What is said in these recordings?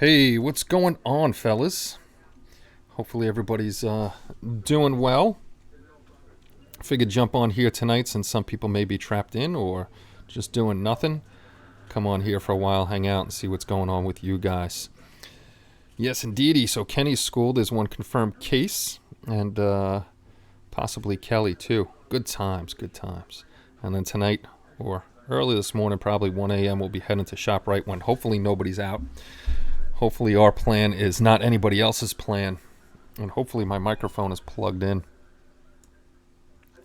Hey, what's going on, fellas? Hopefully everybody's doing well. Figured jump on here tonight since some people may be trapped in or just doing nothing. Come on here for a while, hang out, and see what's going on with you guys. Yes, indeedy. So Kenny's school, there's one confirmed case, and possibly Kelly too. Good times, good times. And then tonight, or early this morning, probably 1 a.m., we'll be heading to ShopRite when hopefully nobody's out. Hopefully our plan is not anybody else's plan. And hopefully my microphone is plugged in.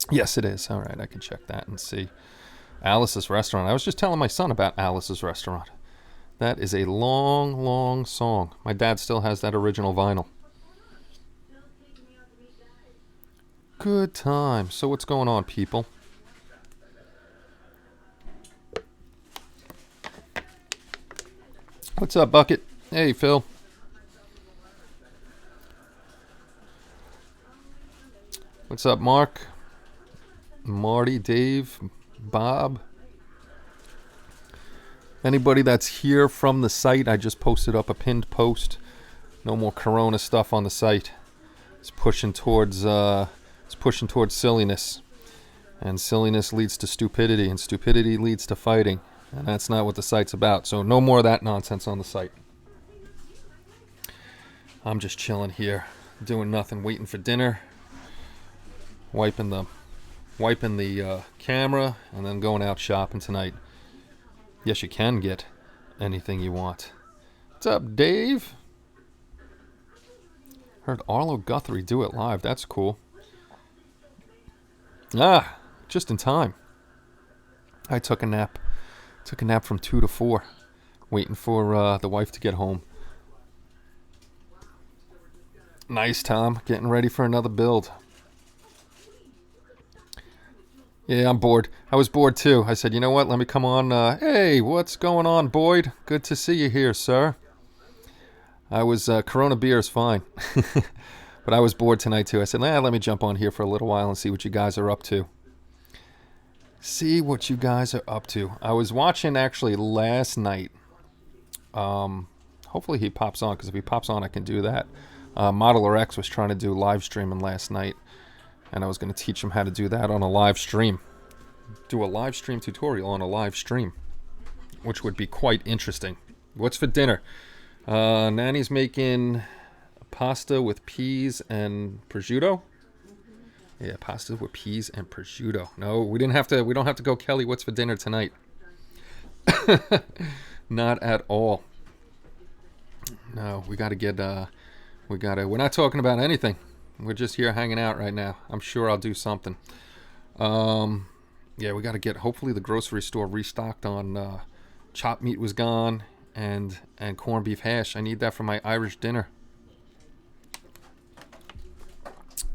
Yes, it is. All right, I can check that and see. Alice's Restaurant. I was just telling my son about Alice's Restaurant. That is a long, long song. My dad still has that original vinyl. Good time. So what's going on, people? What's up, Bucket? Hey, Phil. What's up, Mark? Marty, Dave, Bob? Anybody that's here from the site, I just posted up a pinned post. No more Corona stuff on the site. It's pushing towards silliness. And silliness leads to stupidity, and stupidity leads to fighting. And that's not what the site's about. So no more of that nonsense on the site. I'm just chilling here, doing nothing, waiting for dinner, wiping the camera, and then going out shopping tonight. Yes, you can get anything you want. What's up, Dave? Heard Arlo Guthrie do it live. That's cool. Just in time. I took a nap. Took a nap from 2 to 4, waiting for the wife to get home. Nice, Tom. Getting ready for another build. Yeah, I'm bored. I was bored too. I said, you know what? Let me come on. Hey, what's going on, Boyd? Good to see you here, sir. I was, Corona beer is fine. But I was bored tonight too. I said, let me jump on here for a little while and see what you guys are up to. See what you guys are up to. I was watching actually last night. Hopefully he pops on, because if he pops on, I can do that. Modeler X was trying to do live streaming last night, and I was going to teach him how to do that on a live stream. Do a live stream tutorial on a live stream, which would be quite interesting. What's for dinner? Nanny's making pasta with peas and prosciutto. Yeah, pasta with peas and prosciutto. No, we don't have to go, Kelly, what's for dinner tonight? Not at all. No, we got to get we're not talking about anything. We're just here hanging out right now. I'm sure I'll do something. Yeah, we got to get, hopefully the grocery store restocked on chopped meat was gone, and corned beef hash. I need that for my Irish dinner.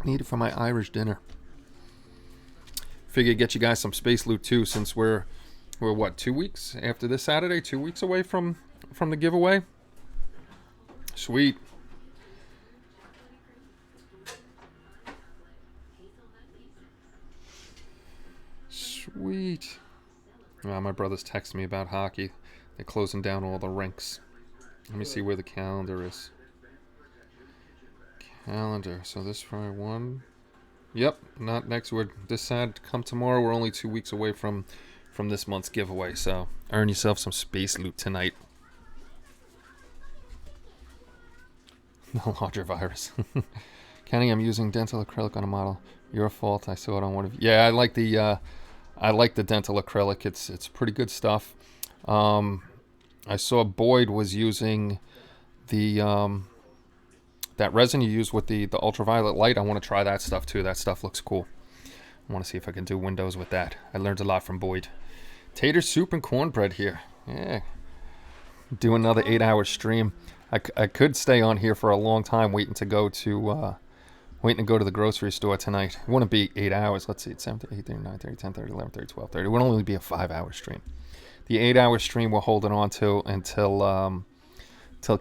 Need it for my Irish dinner. Figure get you guys some space loot too, since we're what, 2 weeks after this Saturday? 2 weeks away from the giveaway? Sweet. Sweet. My brother's texting me about hockey. They're closing down all the rinks. Let me see where the calendar is. Calendar. So this Friday one. Yep, not next week. This Saturday, come tomorrow. We're only 2 weeks away from this month's giveaway. So earn yourself some space loot tonight. No larger virus. Kenny, I'm using dental acrylic on a model. Your fault. I saw it on one of. Yeah, I like the dental acrylic. It's pretty good stuff. I saw Boyd was using the that resin you use with the ultraviolet light. I want to try that stuff too. That stuff looks cool. I want to see if I can do windows with that. I learned a lot from Boyd. Tater soup and cornbread here. Yeah. Do another 8-hour stream. I could stay on here for a long time waiting to go to the grocery store tonight. It wouldn't be 8 hours. Let's see. It's 7, 8, 9, 30, 10, 30, 11, 30, 12, 30. It would only be a 5-hour stream. The 8-hour stream we're holding on to until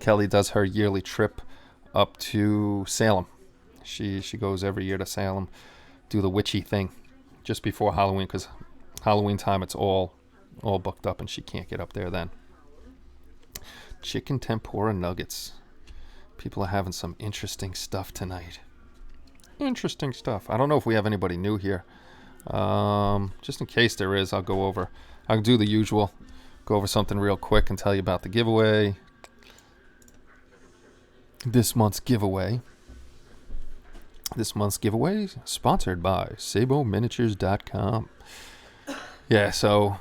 Kelly does her yearly trip up to Salem. She goes every year to Salem, do the witchy thing just before Halloween, because Halloween time it's all booked up and she can't get up there then. Chicken tempura nuggets. People are having some interesting stuff tonight. Interesting stuff. I don't know if we have anybody new here. Just in case there is, I'll do the usual. Go over something real quick and tell you about the giveaway. This month's giveaway sponsored by SaboMiniatures.com. Yeah, so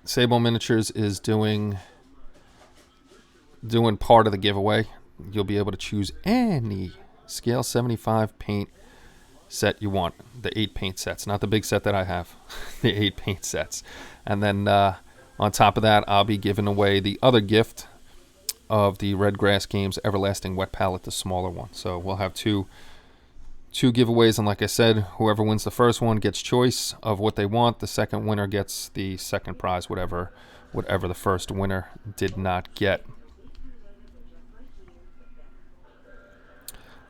Sabo Miniatures is doing part of the giveaway. You'll be able to choose any scale 75 paint set you want. The 8 paint sets, not the big set that I have. The 8 paint sets. And then on top of that, I'll be giving away the other gift of the REDGRASS Games Everlasting Wet Palette, the smaller one. So we'll have two giveaways, and like I said, whoever wins the first one gets choice of what they want. The second winner gets the second prize, whatever the first winner did not get.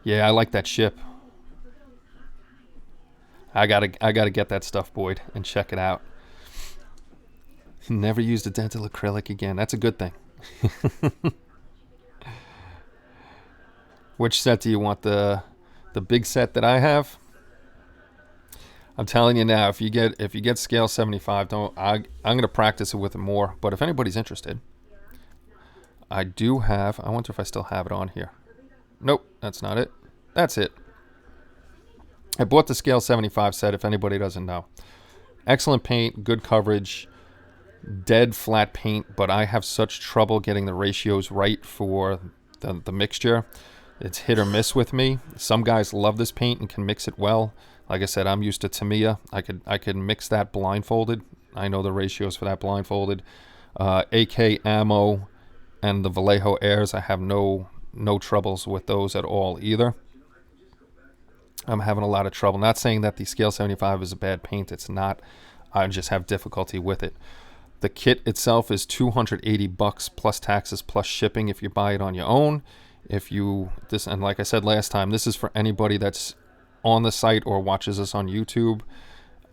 Yeah, I like that ship. I gotta get that stuff, Boyd, and check it out. Never used a dental acrylic again. That's a good thing. Which set do you want? The big set that I have? I'm telling you now, if you get scale 75, I'm gonna practice it with it more. But if anybody's interested, I do have. I wonder if I still have it on here. Nope, that's not it. That's it. I bought the scale 75 set. If anybody doesn't know, excellent paint, good coverage, dead flat paint. But I have such trouble getting the ratios right for the mixture. It's hit or miss with me. Some guys love this paint and can mix it well. Like I said, I'm used to Tamiya. I could mix that blindfolded. I know the ratios for that blindfolded. AK Ammo and the Vallejo Airs, I have no troubles with those at all either. I'm having a lot of trouble. Not saying that the scale 75 is a bad paint. It's not. I just have difficulty with it. The kit itself is $280 plus taxes plus shipping if you buy it on your own. And like I said last time, this is for anybody that's on the site or watches us on YouTube.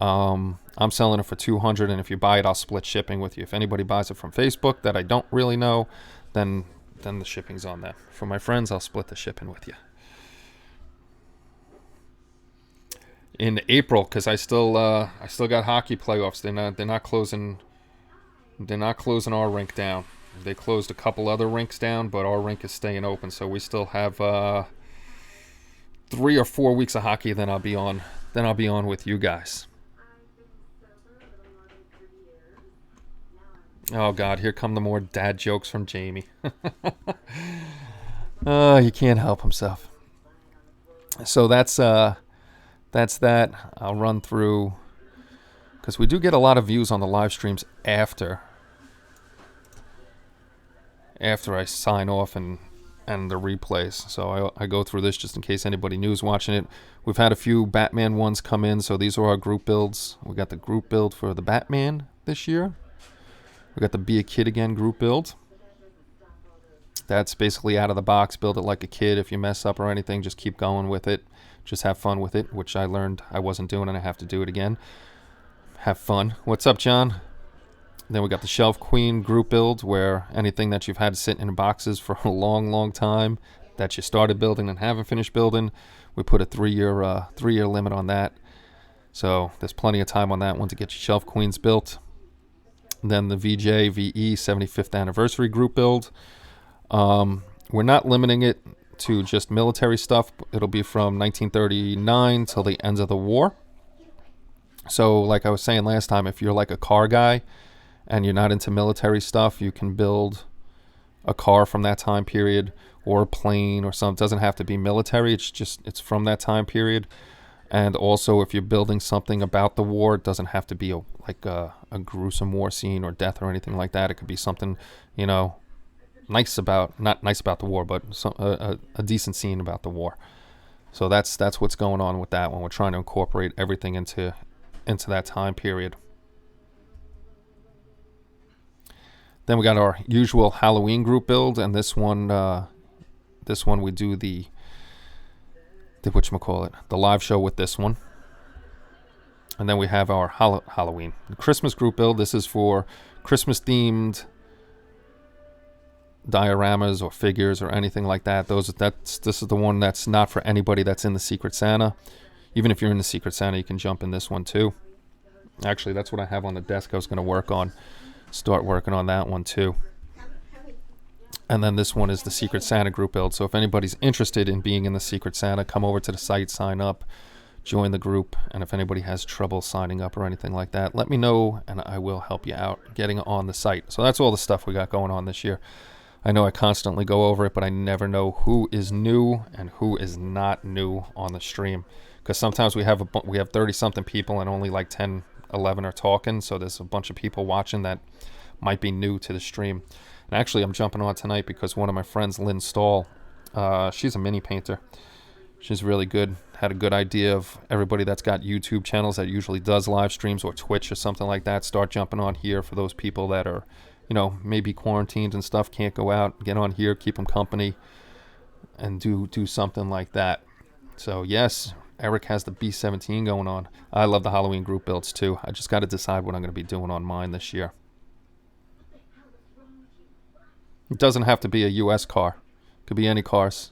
I'm selling it for $200, and if you buy it, I'll split shipping with you. If anybody buys it from Facebook that I don't really know, then the shipping's on them. For my friends, I'll split the shipping with you. In April, because I still got hockey playoffs. They're not closing our rink down. They closed a couple other rinks down, but our rink is staying open, so we still have 3 or 4 weeks of hockey. Then I'll be on with you guys. Oh God, here come the more dad jokes from Jamie. Oh, he can't help himself. So that's that. I'll run through, because we do get a lot of views on the live streams after I sign off and the replays. So I go through this just in case anybody new is watching it. We've had a few Batman ones come in, so these are our group builds. We got the group build for the Batman this year. We got the Be a Kid Again group build. That's basically out of the box. Build it like a kid. If you mess up or anything, just keep going with it. Just have fun with it, which I learned I wasn't doing, and I have to do it again. Have fun. What's up, John? Then we got the Shelf Queen group build, where anything that you've had sitting in boxes for a long, long time that you started building and haven't finished building, we put a 3-year limit on that. So there's plenty of time on that one to get your Shelf Queens built. Then the VJ VE 75th anniversary group build. We're not limiting it to just military stuff. It'll be from 1939 till the end of the war. So like I was saying last time, if you're like a car guy and you're not into military stuff, you can build a car from that time period, or a plane or something. It doesn't have to be military. It's from that time period. And also, if you're building something about the war, it doesn't have to be a gruesome war scene or death or anything like that. It could be something, not nice about the war, but a decent scene about the war. So that's what's going on with that one. We're trying to incorporate everything into that time period. Then we got our usual Halloween group build, and this one we do the live show with this one. And then we have our Halloween Christmas group build. This is for Christmas themed dioramas or figures or anything like that, this is the one that's not for anybody that's in the Secret Santa. Even if you're in the Secret Santa, you can jump in this one too. Actually, that's what I have on the desk. I was going to start working on that one too. And then this one is the Secret Santa group build. So if anybody's interested in being in the Secret Santa, come over to the site, sign up, join the group. And if anybody has trouble signing up or anything like that, let me know and I will help you out getting on the site. So that's all the stuff we got going on this year. I know I constantly go over it, but I never know who is new and who is not new on the stream. Because sometimes we have 30-something people and only like 10, 11 are talking. So there's a bunch of people watching that might be new to the stream. And actually, I'm jumping on tonight because one of my friends, Lynn Stahl, she's a mini painter. She's really good. Had a good idea of everybody that's got YouTube channels that usually does live streams or Twitch or something like that. Start jumping on here for those people that are, maybe quarantined and stuff, can't go out. Get on here, keep them company, and do something like that. So yes, Eric has the B17 going on. I love the Halloween group builds too. I just got to decide what I'm going to be doing on mine this year. It doesn't have to be a U.S. car. It could be any cars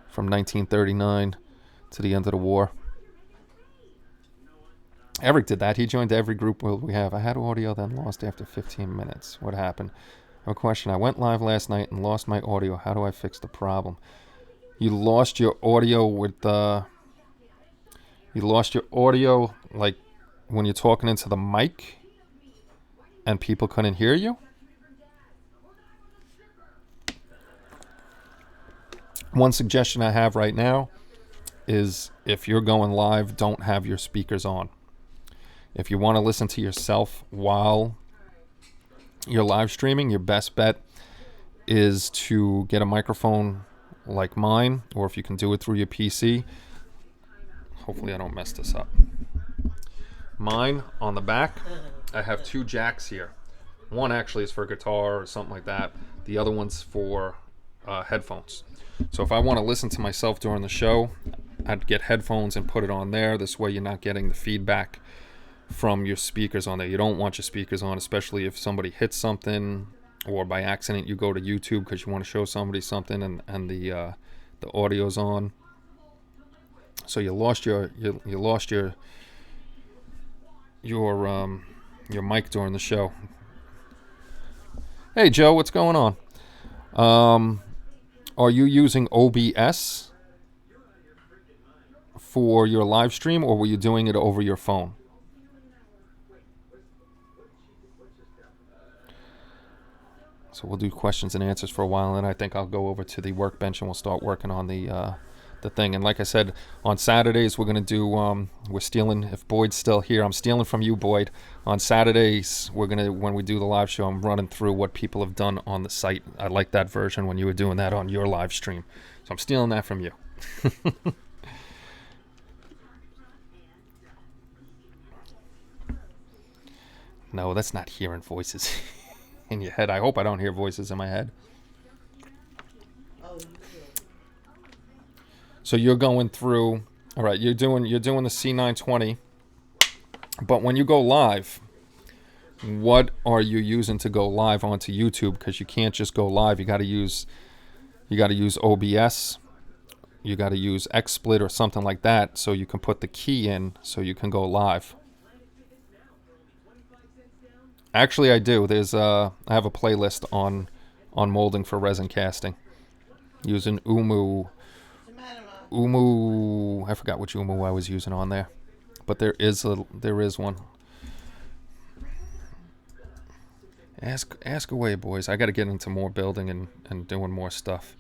from 1939 to the end of the war. Eric did that. He joined every group we have. I had audio, then lost after 15 minutes. What happened? I have a question. I went live last night and lost my audio. How do I fix the problem? You lost your audio like when you're talking into the mic and people couldn't hear you? One suggestion I have right now is if you're going live, don't have your speakers on. If you want to listen to yourself while you're live streaming, your best bet is to get a microphone like mine, or if you can do it through your PC. Hopefully I don't mess this up. Mine, on the back, I have 2 jacks here. One actually is for guitar or something like that. The other one's for headphones. So if I want to listen to myself during the show, I'd get headphones and put it on there. This way you're not getting the feedback from your speakers on there. You don't want your speakers on, especially if somebody hits something or by accident you go to YouTube because you want to show somebody something and the audio's on. So you lost your mic during the show. Hey Joe, what's going on? Are you using OBS for your live stream, or were you doing it over your phone? So we'll do questions and answers for a while, and I think I'll go over to the workbench and we'll start working on the thing. And like I said, on Saturdays we're going to do, we're stealing, if Boyd's still here, I'm stealing from you, Boyd. On Saturdays, we're going to, when we do the live show, I'm running through what people have done on the site. I like that version when you were doing that on your live stream. So I'm stealing that from you. No, that's not hearing voices in your head. I hope I don't hear voices in my head. So you're going through, all right, you're doing the C920, but when you go live, what are you using to go live onto YouTube? Because you can't just go live. You got to use OBS. You got to use XSplit or something like that so you can put the key in so you can go live. Actually, I do. I have a playlist on molding for resin casting using Umu. I forgot which Umu I was using on there, but there is one. Ask away, boys. I got to get into more building and doing more stuff.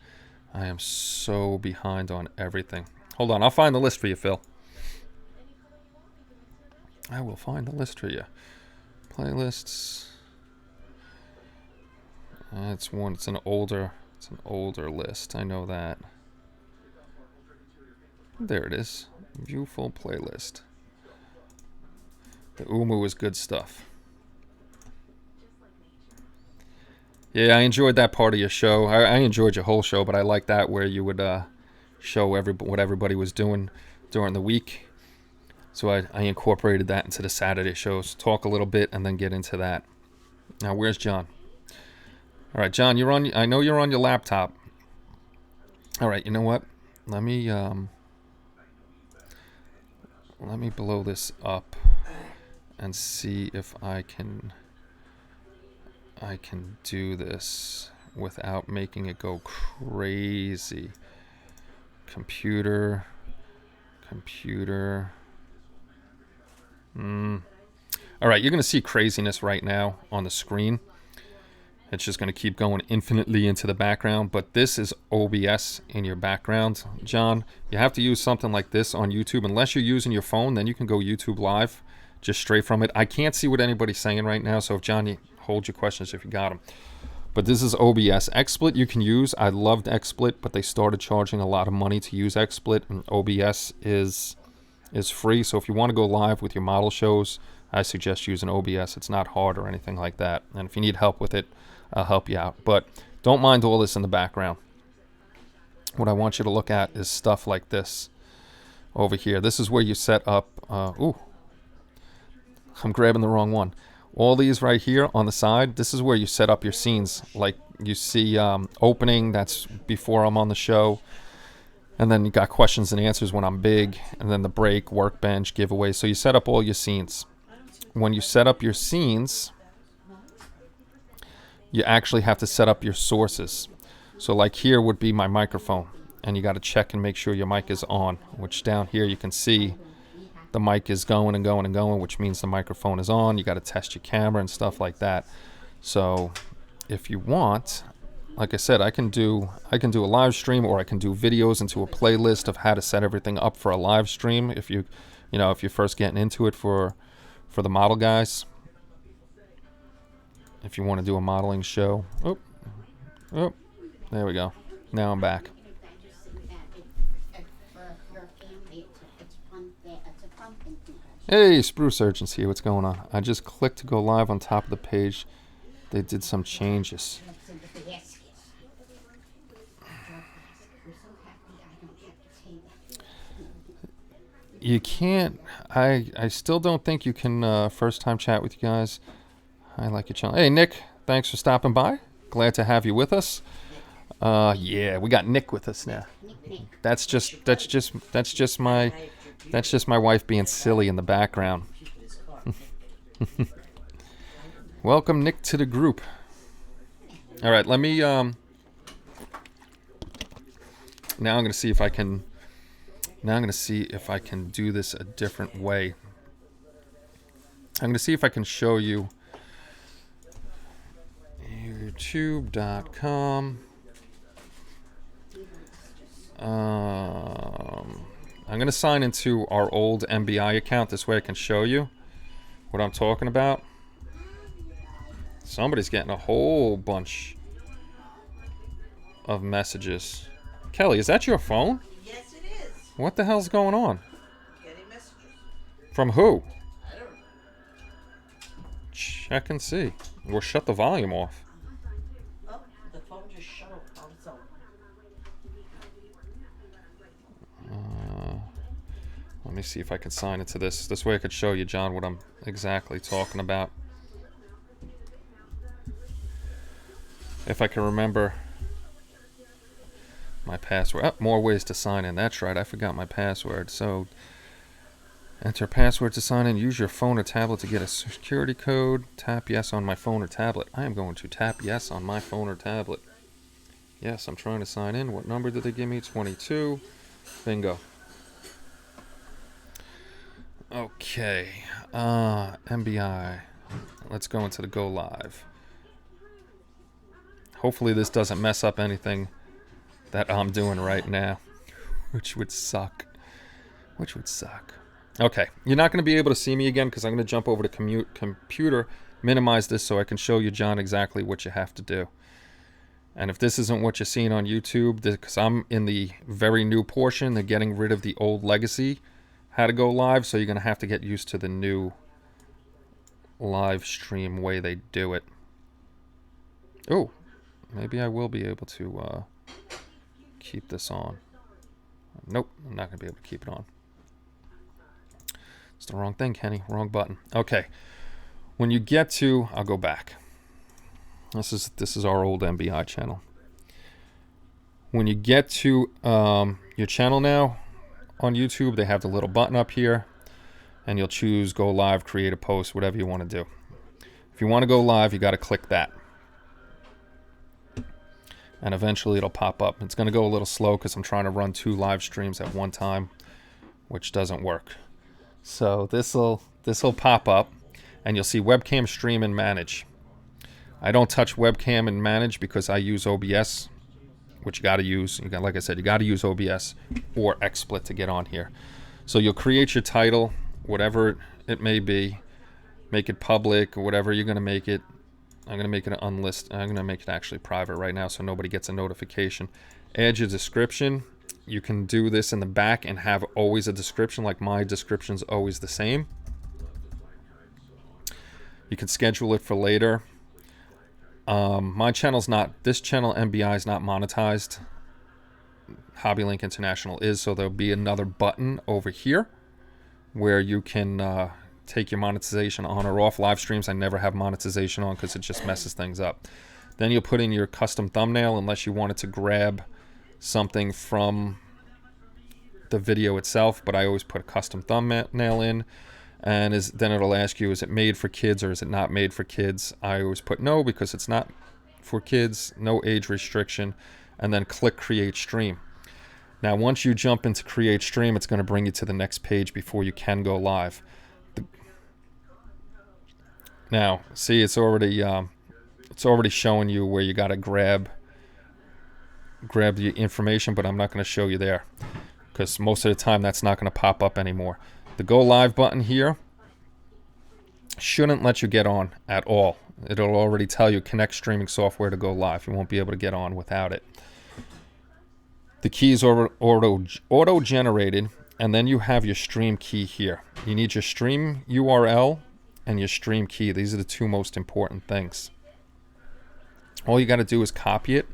I am so behind on everything. Hold on, I'll find the list for you, Phil. I will find the list for you. Playlists. It's an older list. I know that. There it is. View full playlist. The Umu is good stuff. Yeah, I enjoyed that part of your show. I enjoyed your whole show, but I like that where you would show what everybody was doing during the week. So I incorporated that into the Saturday shows. Talk a little bit and then get into that. Now, where's John? All right, John, you're on. I know you're on your laptop. All right, you know what? Let me blow this up and see if I can do this without making it go crazy. Computer. All right, you're going to see craziness right now on the screen. It's just going to keep going infinitely into the background, but this is OBS in your background, John. You have to use something like this on YouTube. Unless you're using your phone, then you can go YouTube Live just straight from it. I can't see what anybody's saying right now, so if John, you hold your questions if you got them. But this is OBS. XSplit you can use. I loved XSplit, but they started charging a lot of money to use XSplit, and OBS is free. So if you want to go live with your model shows, I suggest using OBS. It's not hard or anything like that. And if you need help with it, I'll help you out. But don't mind all this in the background. What I want you to look at is stuff like this over here. This is where you set up... ooh, I'm grabbing the wrong one. All these right here on the side, this is where you set up your scenes. Like you see opening, that's before I'm on the show. And then you got questions and answers when I'm big. And then the break, workbench, giveaway. So you set up all your scenes. When you set up your scenes, you actually have to set up your sources. So like here would be my microphone. And you got to check and make sure your mic is on. Which down here you can see the mic is going and going and going, which means the microphone is on. You got to test your camera and stuff like that. So if you want, like I said, I can do a live stream, or I can do videos into a playlist of how to set everything up for a live stream. If you're first getting into it for the model guys. If you want to do a modeling show. Oh, there we go. Now I'm back. Hey, Spruce Urgent's here. What's going on? I just clicked to go live on top of the page. They did some changes. You can't. I still don't think you can first time chat with you guys. I like your channel. Hey, Nick. Thanks for stopping by. Glad to have you with us. Yeah, we got Nick with us now. That's just my wife being silly in the background. Welcome, Nick, to the group. All right, let me. Now I'm going to see if I can. Now I'm going to see if I can do this a different way. I'm going to see if I can show you YouTube.com. I'm going to sign into our old MBI account. This way I can show you what I'm talking about. Somebody's getting a whole bunch of messages. Kelly, is that your phone? Yes, it is. What the hell's going on? Getting messages. From who? I don't know. Check and see. Or shut the volume off. Oh, the phone just shut off on its own. Let me see if I can sign into this. This way I could show you, John, what I'm exactly talking about. If I can remember my password. Oh, more ways to sign in. That's right, I forgot my password. So, enter password to sign in. Use your phone or tablet to get a security code. Tap yes on my phone or tablet. I am going to tap yes on my phone or tablet. Yes, I'm trying to sign in. What number did they give me? 22. Bingo. Okay. MBI. Let's go into the go live. Hopefully this doesn't mess up anything that I'm doing right now, which would suck. Okay, you're not going to be able to see me again because I'm going to jump over to computer, minimize this so I can show you, John, exactly what you have to do. And if this isn't what you're seeing on YouTube, because I'm in the very new portion, they're getting rid of the old legacy, how to go live, so you're going to have to get used to the new live stream way they do it. Oh, maybe I will be able to keep this on. Nope, I'm not going to be able to keep it on. It's the wrong thing, Kenny. Wrong button. Okay. When you get to... I'll go back. This is our old MBI channel. When you get to your channel now on YouTube, they have the little button up here, and you'll choose go live, create a post, whatever you want to do. If you want to go live, you got to click that, and eventually it'll pop up. It's going to go a little slow because I'm trying to run 2 live streams at one time, which doesn't work. So this'll pop up, and you'll see webcam, stream, and manage. I don't touch webcam and manage because I use OBS, which you got to use. Like I said, you got to use OBS or XSplit to get on here. So you'll create your title, whatever it may be, make it public or whatever you're going to make it. I'm going to make it an unlist. I'm going to make it actually private right now so nobody gets a notification. Add your description. You can do this in the back and have always a description, like my description's always the same. You can schedule it for later. My channel's not, this channel MBI is not monetized. HobbyLink International is, so there'll be another button over here where you can take your monetization on or off. Live streams I never have monetization on because it just messes things up. Then you'll put in your custom thumbnail unless you wanted to grab something from the video itself, but I always put a custom thumbnail in. And then it'll ask you, is it made for kids or is it not made for kids? I always put no because it's not for kids, no age restriction, and then click create stream. Now once you jump into create stream, it's going to bring you to the next page before you can go live. Now see, it's already showing you where you got to grab the information, but I'm not going to show you there because most of the time that's not going to pop up anymore. The go live button here shouldn't let you get on at all. It'll already tell you connect streaming software to go live. You won't be able to get on without it. The keys are auto generated, and then you have your stream key here. You need your stream URL and your stream key. These are the 2 most important things. All you got to do is copy it,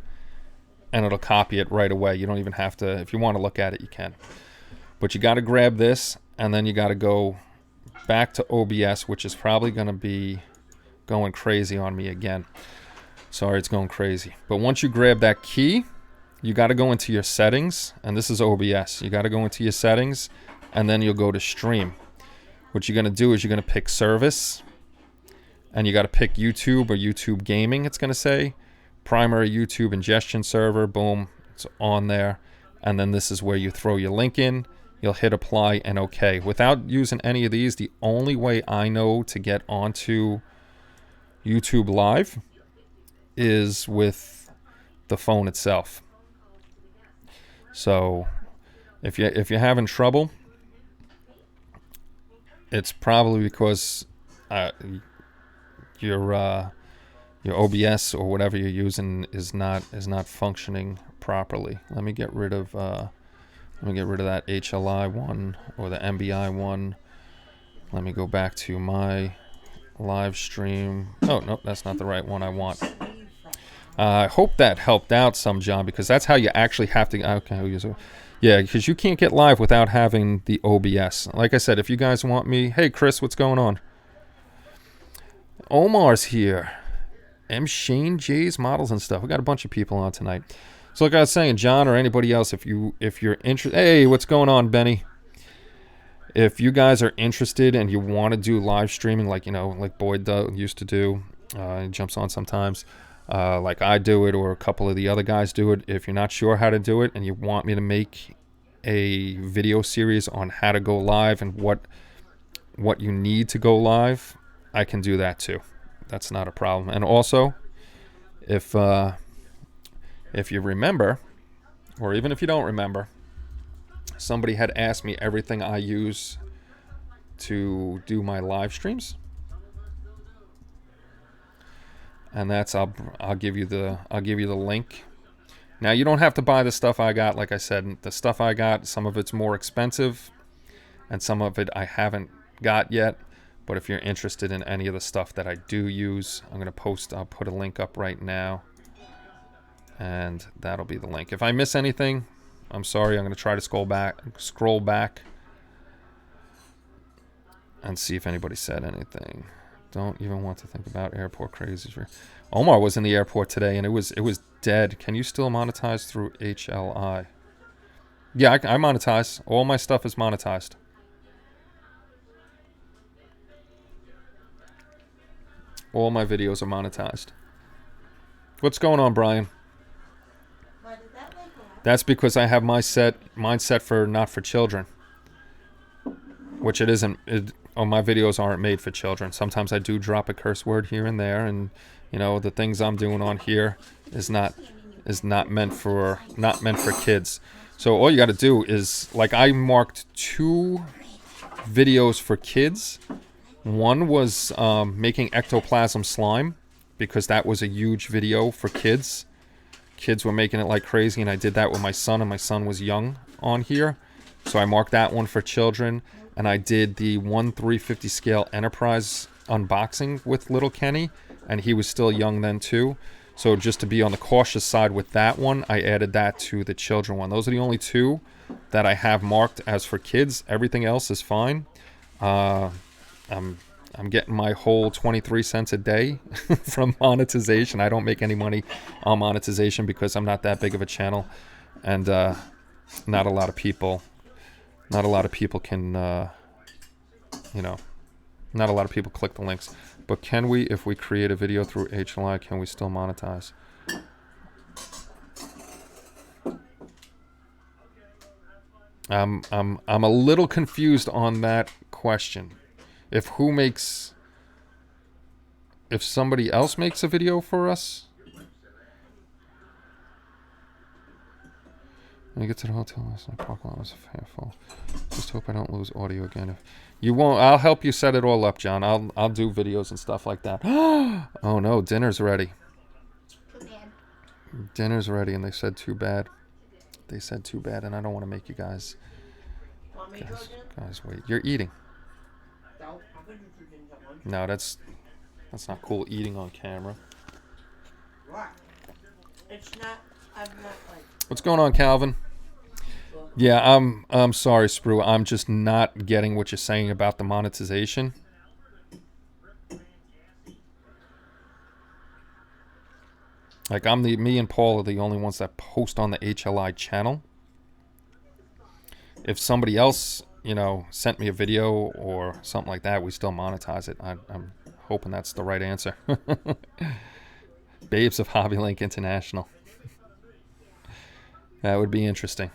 and it'll copy it right away. You don't even have to, if you want to look at it, you can. But you got to grab this, and then you got to go back to OBS, which is probably going to be going crazy on me again. Sorry, it's going crazy. But once you grab that key, you got to go into your settings, and this is OBS. You got to go into your settings, and then you'll go to stream. What you're going to do is you're going to pick service, and you got to pick YouTube or YouTube Gaming, it's going to say. Primary YouTube ingestion server, boom, it's on there. And then this is where you throw your link in. You'll hit apply and OK. Without using any of these, the only way I know to get onto YouTube Live is with the phone itself. So if you're having trouble, it's probably because your OBS or whatever you're using is not functioning properly. Let me get rid of that HLI one or the MBI one. Let me go back to my live stream. Oh, no, that's not the right one I want. I hope that helped out some, John, because that's how you actually have to. Okay, yeah, because you can't get live without having the OBS. Like I said, if you guys want me, hey Chris, what's going on? Omar's here. M. Shane J's models and stuff. We got a bunch of people on tonight. So like I was saying, John or anybody else, if you're interested, hey, what's going on, Benny? If you guys are interested and you want to do live streaming, like like Boyd used to do, he jumps on sometimes, like I do it, or a couple of the other guys do it. If you're not sure how to do it and you want me to make a video series on how to go live and what you need to go live, I can do that too. That's not a problem. And also, if you remember, or even if you don't remember, somebody had asked me everything I use to do my live streams, and that's I'll give you the link. Now you don't have to buy the stuff I got. Like I said, the stuff I got, some of it's more expensive, and some of it I haven't got yet. But if you're interested in any of the stuff that I do use, I'll put a link up right now. And that'll be the link. If I miss anything, I'm sorry. I'm going to try to scroll back and see if anybody said anything. Don't even want to think about airport crazies. Omar was in the airport today, and it was dead. Can you still monetize through HLI? Yeah, I monetize. All my stuff is monetized. All my videos are monetized. What's going on, Brian? Why did that like that? That's because I have mine set for not for children. Which it isn't. My videos aren't made for children. Sometimes I do drop a curse word here and there, and you know the things I'm doing on here is not meant for kids. So all you got to do is, like, I marked 2 videos for kids. One was making ectoplasm slime, because that was a huge video for kids. Kids were making it like crazy, and I did that with my son, and my son was young on here. So I marked that one for children, and I did the 1/350 scale Enterprise unboxing with little Kenny, and he was still young then too. So just to be on the cautious side with that one, I added that to the children one. Those are the only 2 that I have marked as for kids. Everything else is fine. I'm getting my whole 23 cents a day from monetization. I don't make any money on monetization because I'm not that big of a channel, and not a lot of people can, not a lot of people click the links. But can we, if we create a video through HLI, can we still monetize? I'm a little confused on that question. If somebody else makes a video for us, when I get to the hotel last night, parking lot was half full. Just hope I don't lose audio again. If you won't, I'll help you set it all up, John. I'll do videos and stuff like that. Oh no, dinner's ready. Too bad. Dinner's ready, and they said too bad. They said too bad, and I don't want to make you guys wait. You're eating. No, I'm gonna do things at once. No, that's not cool, eating on camera. What? It's not. I'm not like. What's going on, Calvin? Yeah, I'm sorry, Sprue. I'm just not getting what you're saying about the monetization. Like, me and Paul are the only ones that post on the HLI channel. If somebody else, sent me a video or something like that, we still monetize it. I'm hoping that's the right answer. Babes of HobbyLink International. That would be interesting.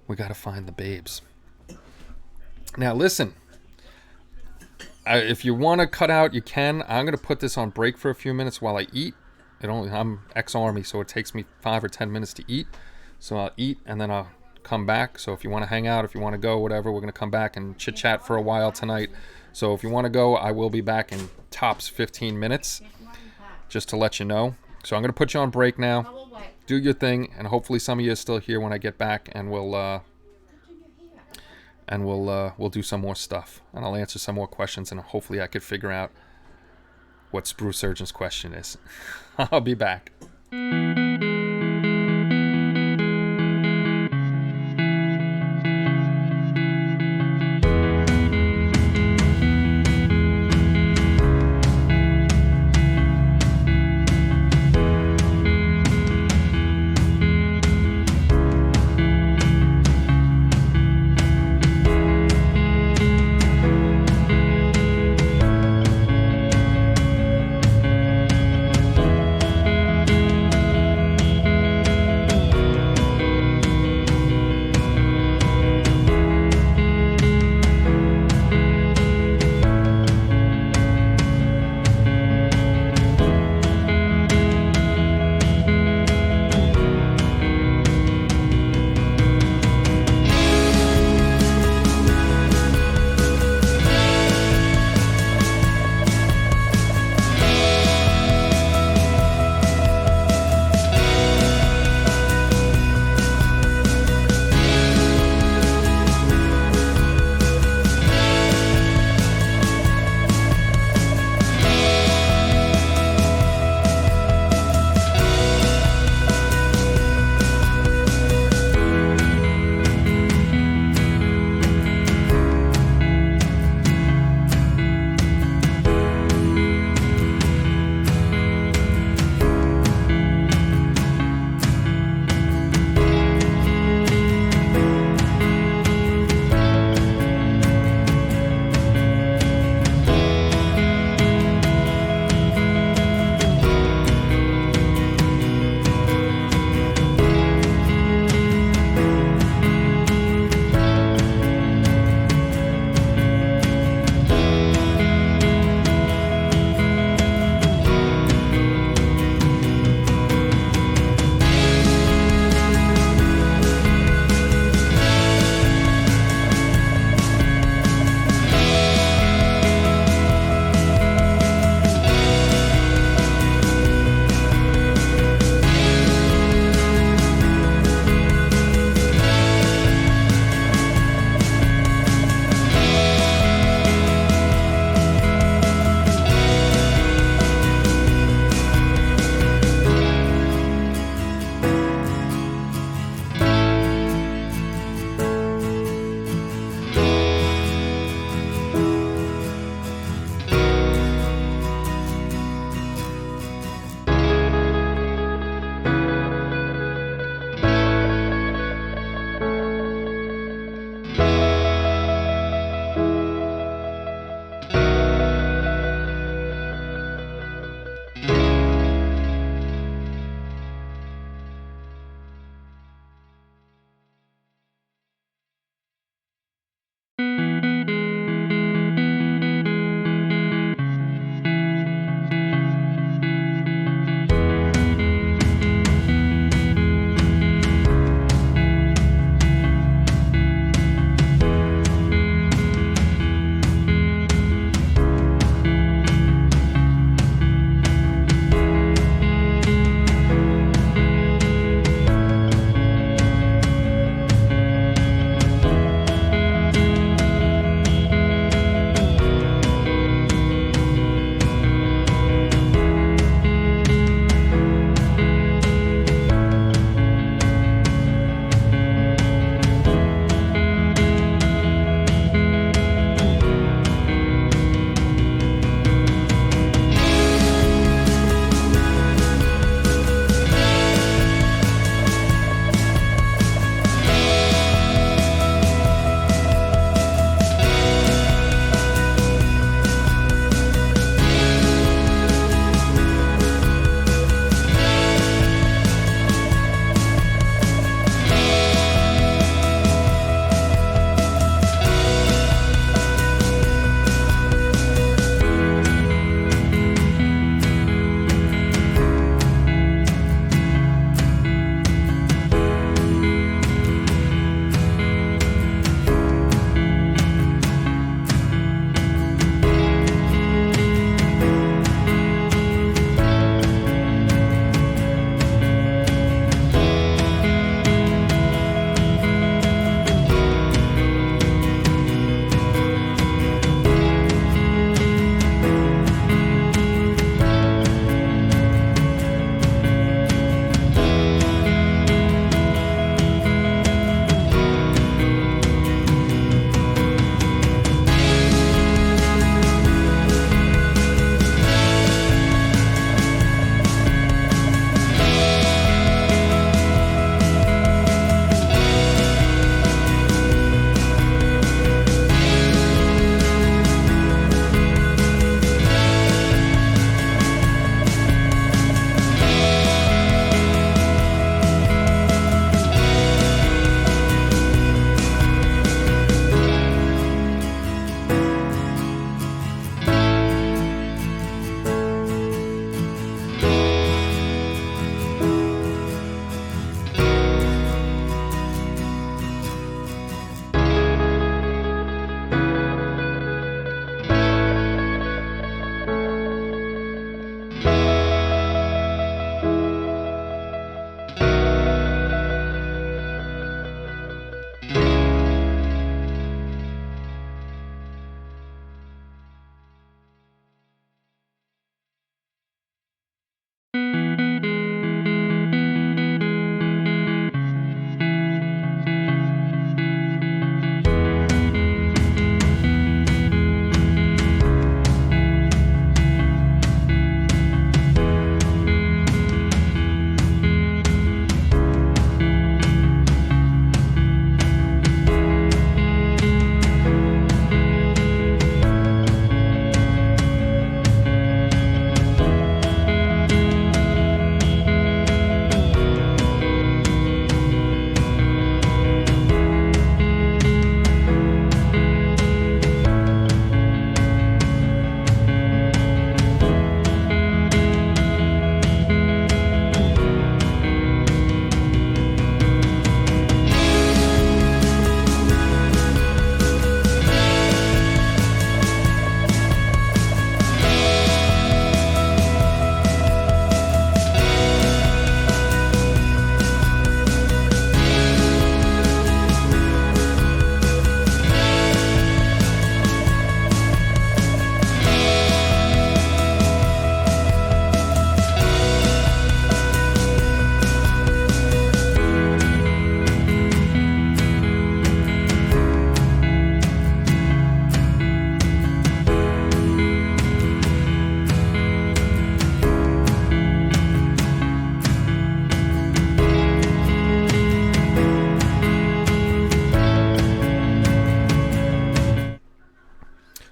We gotta find the babes. Now listen, if you want to cut out, you can. I'm gonna put this on break for a few minutes while I eat. I'm ex-army, so it takes me 5 or 10 minutes to eat. So I'll eat and then I'll come back. So if you want to hang out, if you want to go, whatever, we're gonna come back and chit chat for a while tonight. So if you want to go, I will be back in tops 15 minutes, just to let you know. So I'm gonna put you on break now. Do your thing, and hopefully some of you are still here when I get back, and we'll do some more stuff, and I'll answer some more questions, and hopefully I could figure out what Sprue Surgeon's question is. I'll be back.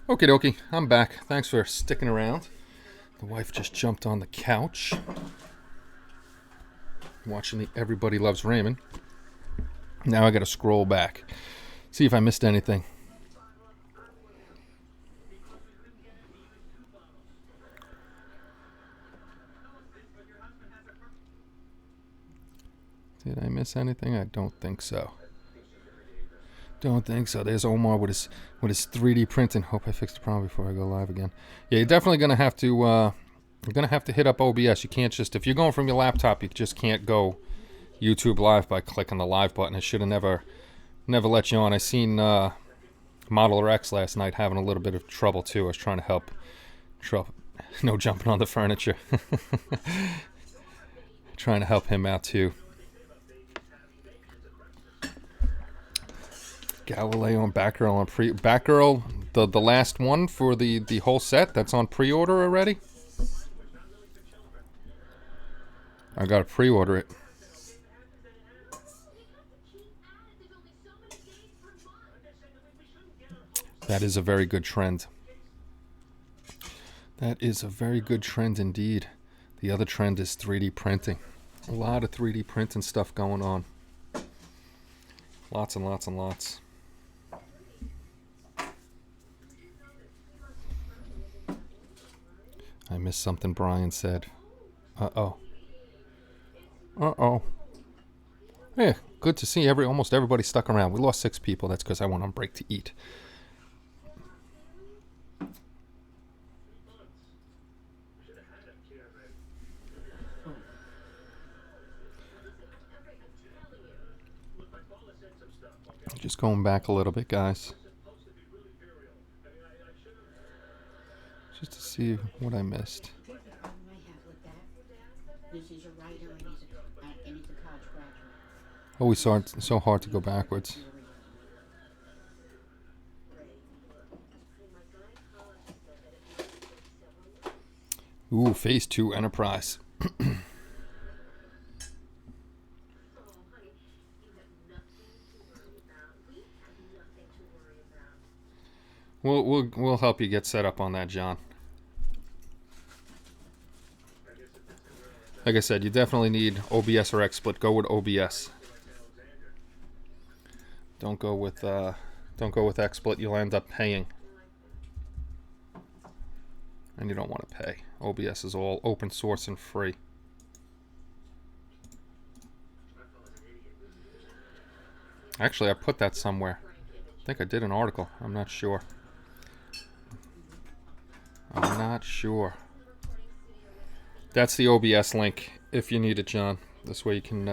Okie dokie, I'm back. Thanks for sticking around. The wife just jumped on the couch, watching the Everybody Loves Raymond. Now I gotta scroll back, see if I missed anything. Did I miss anything? I don't think so. Don't think so. There's Omar with his 3D printing. Hope I fixed the problem before I go live again. Yeah, you're definitely gonna have to. You're gonna have to hit up OBS. You can't just, if you're going from your laptop, you just can't go YouTube Live by clicking the live button. It should have never let you on. I seen Modeler X last night having a little bit of trouble too. I was trying to help. No jumping on the furniture. Trying to help him out too. Galileo and Batgirl on Batgirl, the last one for the whole set, that's on pre-order already. I gotta pre-order it. That is a very good trend. That is a very good trend indeed. The other trend is 3D printing. A lot of 3D printing stuff going on. Lots and lots and lots. I missed something Brian said. Uh-oh. Uh-oh. Yeah, good to see almost everybody stuck around. We lost 6 people. That's because I went on break to eat. Just going back a little bit, guys. Just to see what I missed. The problem I have with that is he's a writer and he's a college graduate. Always so hard to go backwards. Ooh, Phase 2 Enterprise. We'll help you get set up on that, John. Like I said, you definitely need OBS or XSplit. Go with OBS. Don't go with XSplit. You'll end up paying, and you don't want to pay. OBS is all open source and free. Actually, I put that somewhere. I think I did an article. I'm not sure. I'm not sure. That's the OBS link if you need it, John. This way you can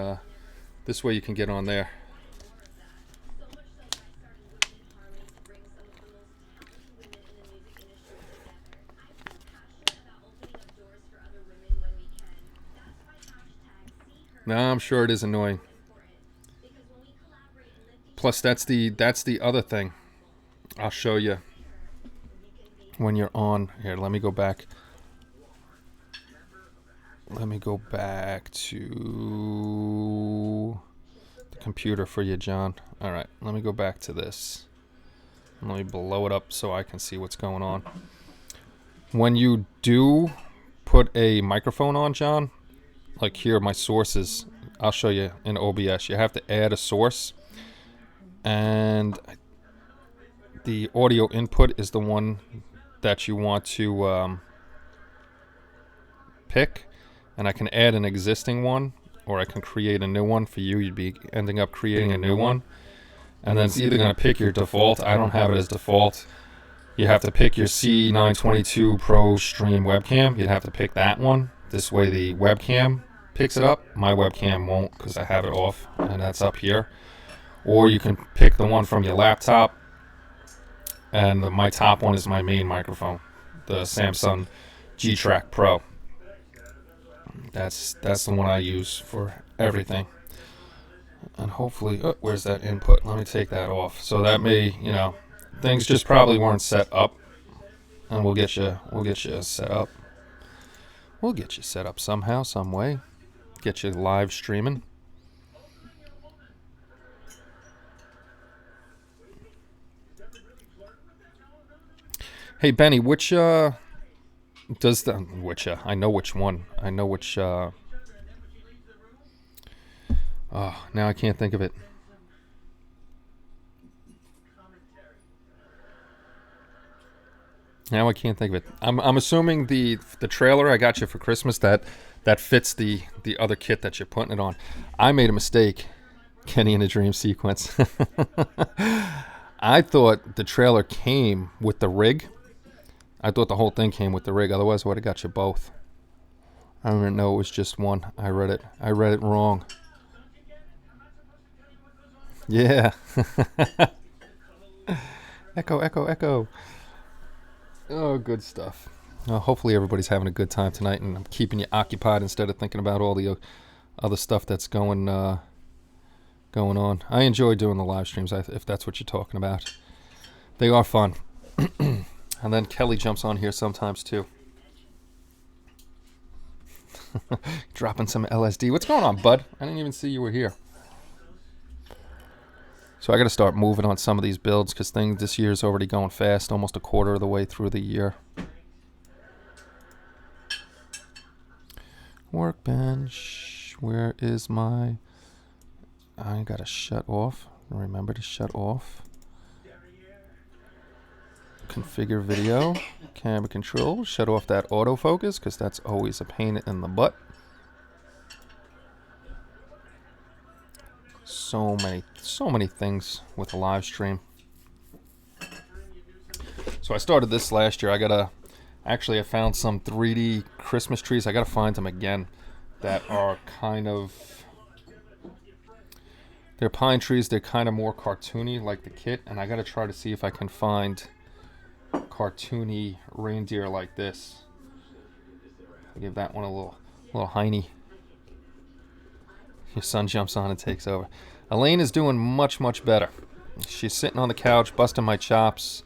get on there. No, I'm sure it is annoying. Plus, that's the other thing. I'll show you when you're on. Here, let me go back. Let me go back to the computer for you, John. All right, let me go back to this. Let me blow it up so I can see what's going on. When you do put a microphone on, John, like here, my sources, I'll show you in OBS. You have to add a source, and the audio input is the one that you want to pick. And I can add an existing one, or I can create a new one for you. You'd be ending up creating a new one. And then it's either going to pick your default. I don't have it as default. You have to pick your C922 Pro Stream webcam. You'd have to pick that one. This way the webcam picks it up. My webcam won't because I have it off, and that's up here. Or you can pick the one from your laptop. And my top one is my main microphone, the Samsung G-Track Pro. That's the one I use for everything. And hopefully, where's that input? Let me take that off. So that may, things just probably weren't set up, and we'll get you set up. We'll get you set up somehow, some way. Get you live streaming. Hey Benny, which does the which I know which one. I know which oh, now I can't think of it. Now I can't think of it. I'm assuming the trailer I got you for Christmas that fits the other kit that you're putting it on. I made a mistake. Kenny in a Dream sequence. I thought the trailer came with the rig. I thought the whole thing came with the rig. Otherwise, I would have got you both. I didn't know it was just one. I read it wrong. Yeah. Echo, echo, echo. Oh, good stuff. Hopefully everybody's having a good time tonight, and I'm keeping you occupied instead of thinking about all the other stuff that's going on. I enjoy doing the live streams, if that's what you're talking about. They are fun. And then Kelly jumps on here sometimes too. Dropping some LSD. What's going on, bud? I didn't even see you were here. So I got to start moving on some of these builds because this year is already going fast, almost a quarter of the way through the year. Workbench. Where is my... I got to shut off. Remember to shut off. Configure video. Camera control. Shut off that autofocus because that's always a pain in the butt. So many things with a live stream. So I started this last year. I found some 3D Christmas trees. I gotta find them again that are kind of, they're pine trees. They're kind of more cartoony like the kit, and I gotta try to see if I can find cartoony reindeer like this. I'll give that one a little hiney. Your son jumps on and takes over. Elaine is doing much, much better. She's sitting on the couch, busting my chops.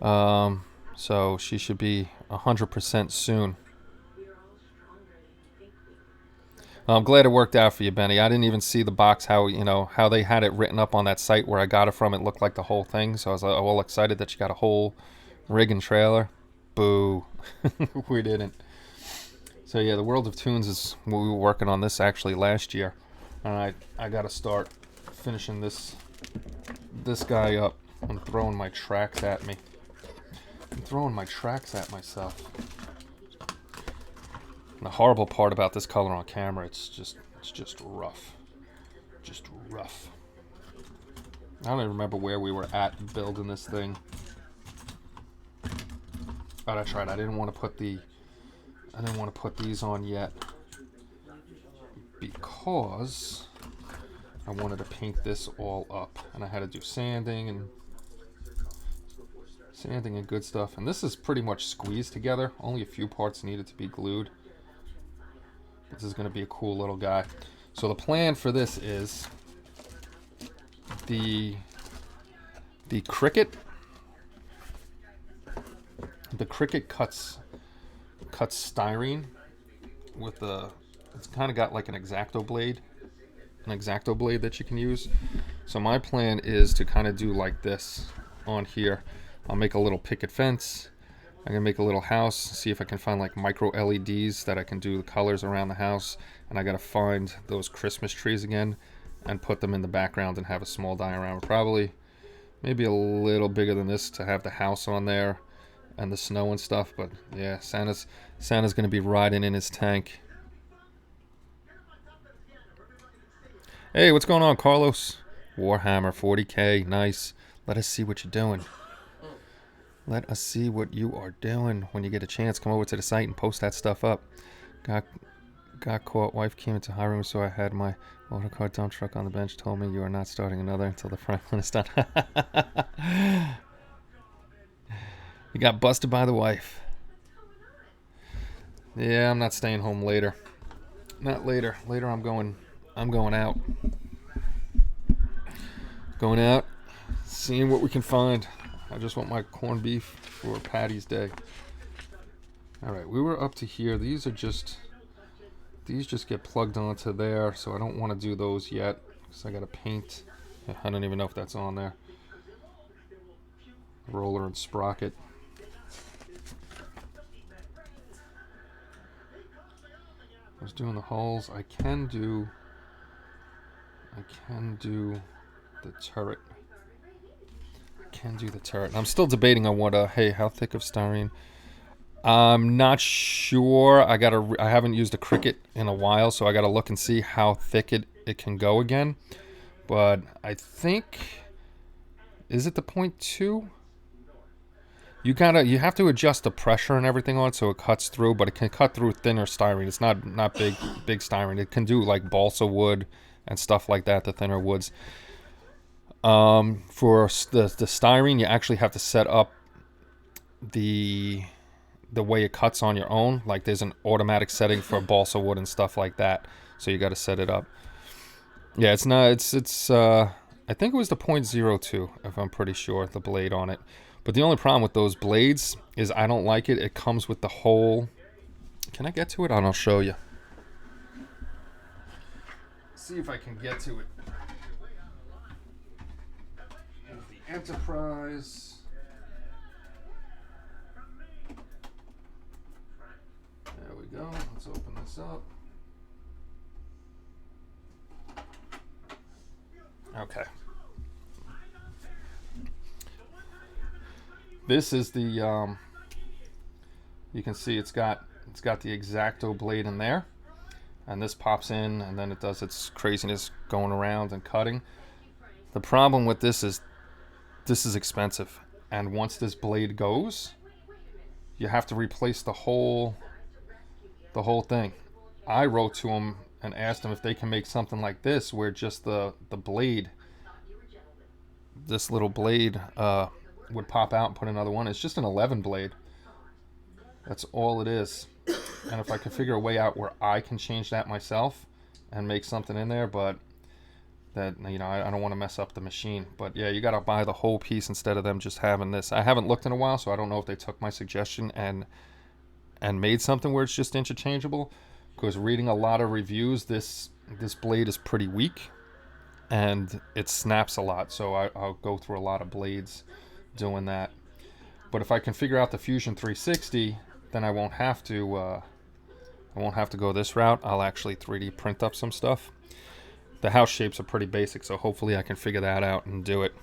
So she should be 100% soon. I'm glad it worked out for you, Benny. I didn't even see the box, how they had it written up on that site where I got it from. It looked like the whole thing. So I was all excited that you got a whole rig and trailer. Boo. We didn't. So yeah, the World of Tunes is, we were working on this actually last year, and I got to start finishing this guy up. I'm throwing my tracks at me. I'm throwing my tracks at myself. And the horrible part about this color on camera, it's just rough, just rough. I don't even remember where we were at building this thing. Oh, that's right. I didn't want to put these on yet because I wanted to paint this all up, and I had to do sanding and good stuff. And this is pretty much squeezed together. Only a few parts needed to be glued. This is going to be a cool little guy. So the plan for this is the Cricut. The Cricut cuts styrene with it's kind of got like an X-Acto blade that you can use. So my plan is to kind of do like this on here. I'll make a little picket fence. I'm gonna make a little house, see if I can find like micro LEDs that I can do the colors around the house, and I gotta find those Christmas trees again and put them in the background and have a small diorama, probably maybe a little bigger than this to have the house on there and the snow and stuff. But yeah, Santa's gonna be riding in his tank. Hey, what's going on, Carlos? Warhammer 40K, nice. Let us see what you're doing. Let us see what you are doing. When you get a chance, come over to the site and post that stuff up. Got caught. Wife came into high room, so I had my autocar dump truck on the bench. Told me you are not starting another until the front one is done. You got busted by the wife. Yeah, I'm not staying home later. Not later. Later I'm going out. Going out, seeing what we can find. I just want my corned beef for Patty's Day. All right, we were up to here. These just get plugged onto there, so I don't want to do those yet because I got to paint. I don't even know if that's on there. Roller and sprocket. I was doing the hulls. I can do the turret. I'm still debating on what, hey, how thick of styrene? I'm not sure. I haven't used a Cricut in a while, so I gotta look and see how thick it can go again. But I think, is it the 0.2? You have to adjust the pressure and everything on it so it cuts through, but it can cut through thinner styrene. It's not big styrene. It can do like balsa wood and stuff like that, the thinner woods. For the styrene, you actually have to set up the way it cuts on your own. Like there's an automatic setting for balsa wood and stuff like that, so you got to set it up. Yeah, it's not. It's. I think it was the 0.02, if I'm pretty sure, the blade on it. But the only problem with those blades is I don't like it. It comes with the whole. Can I get to it? I'll show you. See if I can get to it. Here's the Enterprise. There we go. Let's open this up. Okay. This is the you can see it's got the X-Acto blade in there, and this pops in and then it does its craziness going around and cutting. The problem with this is expensive, and once this blade goes, you have to replace the whole thing. I wrote to them and asked them if they can make something like this where just the blade, this little blade, would pop out and put another one. It's just an 11 blade. That's all it is. And if I could figure a way out where I can change that myself and make something in there, but that, you know, I don't want to mess up the machine. But yeah, you got to buy the whole piece instead of them just having this. I haven't looked in a while, so I don't know if they took my suggestion and made something where it's just interchangeable. Because reading a lot of reviews, this blade is pretty weak and it snaps a lot. So I'll go through a lot of blades doing that. But if I can figure out the Fusion 360, then I won't have to go this route. I'll actually 3D print up some stuff. The house shapes are pretty basic, so hopefully I can figure that out and do it.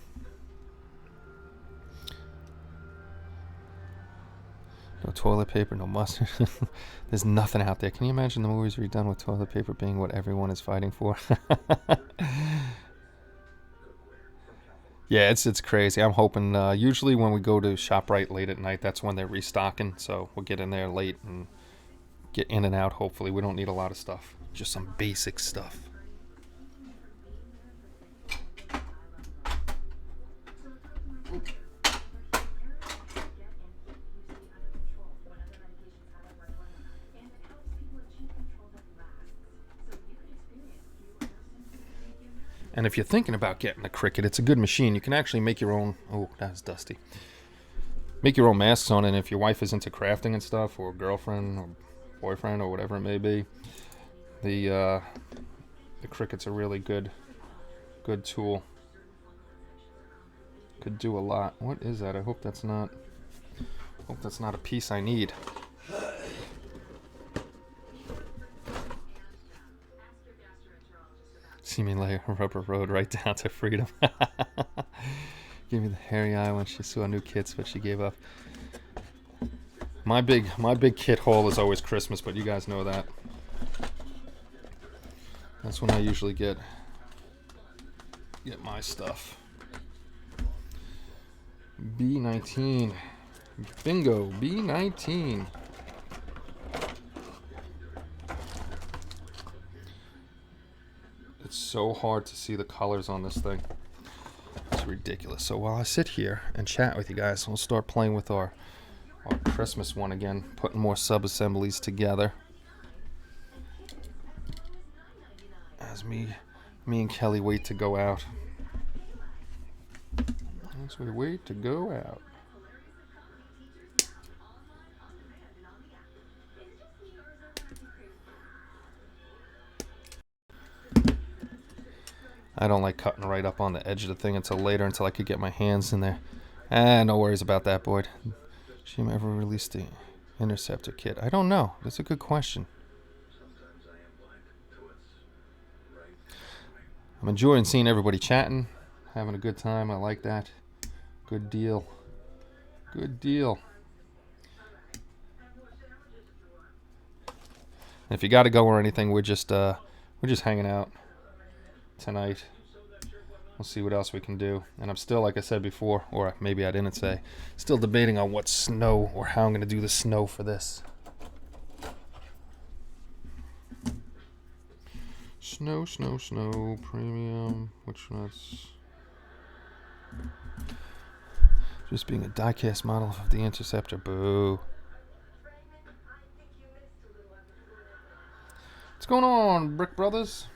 No toilet paper, no mustard. There's nothing out there. Can you imagine the movies redone with toilet paper being what everyone is fighting for? Yeah, it's crazy. I'm hoping, usually when we go to ShopRite late at night, that's when they're restocking. So we'll get in there late and get in and out, hopefully. We don't need a lot of stuff. Just some basic stuff. And if you're thinking about getting a Cricut, it's a good machine. You can actually make your own. Oh, that's dusty. Make your own masks on it. And if your wife is into crafting and stuff, or girlfriend, or boyfriend, or whatever it may be, the Cricut's a really good tool. Could do a lot. What is that? I hope that's not a piece I need. See me lay a rubber road right down to freedom. Give me the hairy eye when she saw new kits, but she gave up. My big kit haul is always Christmas, but you guys know that. That's when I usually get my stuff. B19. Bingo, B19. It's so hard to see the colors on this thing. It's ridiculous. So while I sit here and chat with you guys, we'll start playing with our Christmas one again, putting more sub-assemblies together. As me and Kelly wait to go out. As we wait to go out. I don't like cutting right up on the edge of the thing until later, until I could get my hands in there. No worries about that, Boyd. She ever released the Interceptor kit? I don't know. That's a good question. I'm enjoying seeing everybody chatting, having a good time. I like that. Good deal. Good deal. And if you got to go or anything, we're just hanging out tonight. We'll see what else we can do. And I'm still, like I said before, or maybe I didn't say, still debating on what snow or how I'm going to do the snow for this. Snow, premium. Which one's just being a diecast model of the Interceptor. Boo. What's going on, Brick Brothers?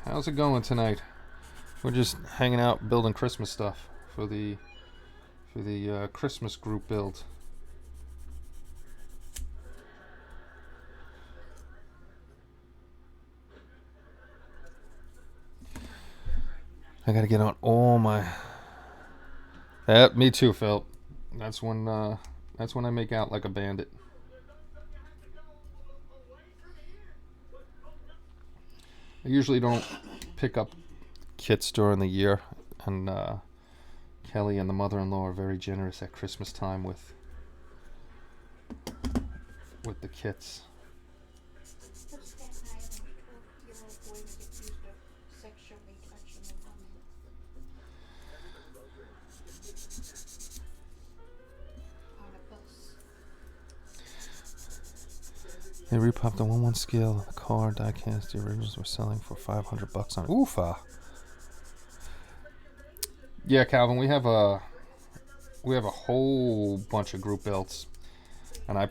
How's it going tonight? We're just hanging out building Christmas stuff for the Christmas group build. I gotta get on all my. Me too, Phil. That's when I make out like a bandit. I usually don't pick up kits during the year, and Kelly and the mother-in-law are very generous at Christmas time with the kits. They repopped the 1/1 scale of the car diecast. The originals were selling for $500 on Oofa. Yeah, Calvin, we have a whole bunch of group builds, and I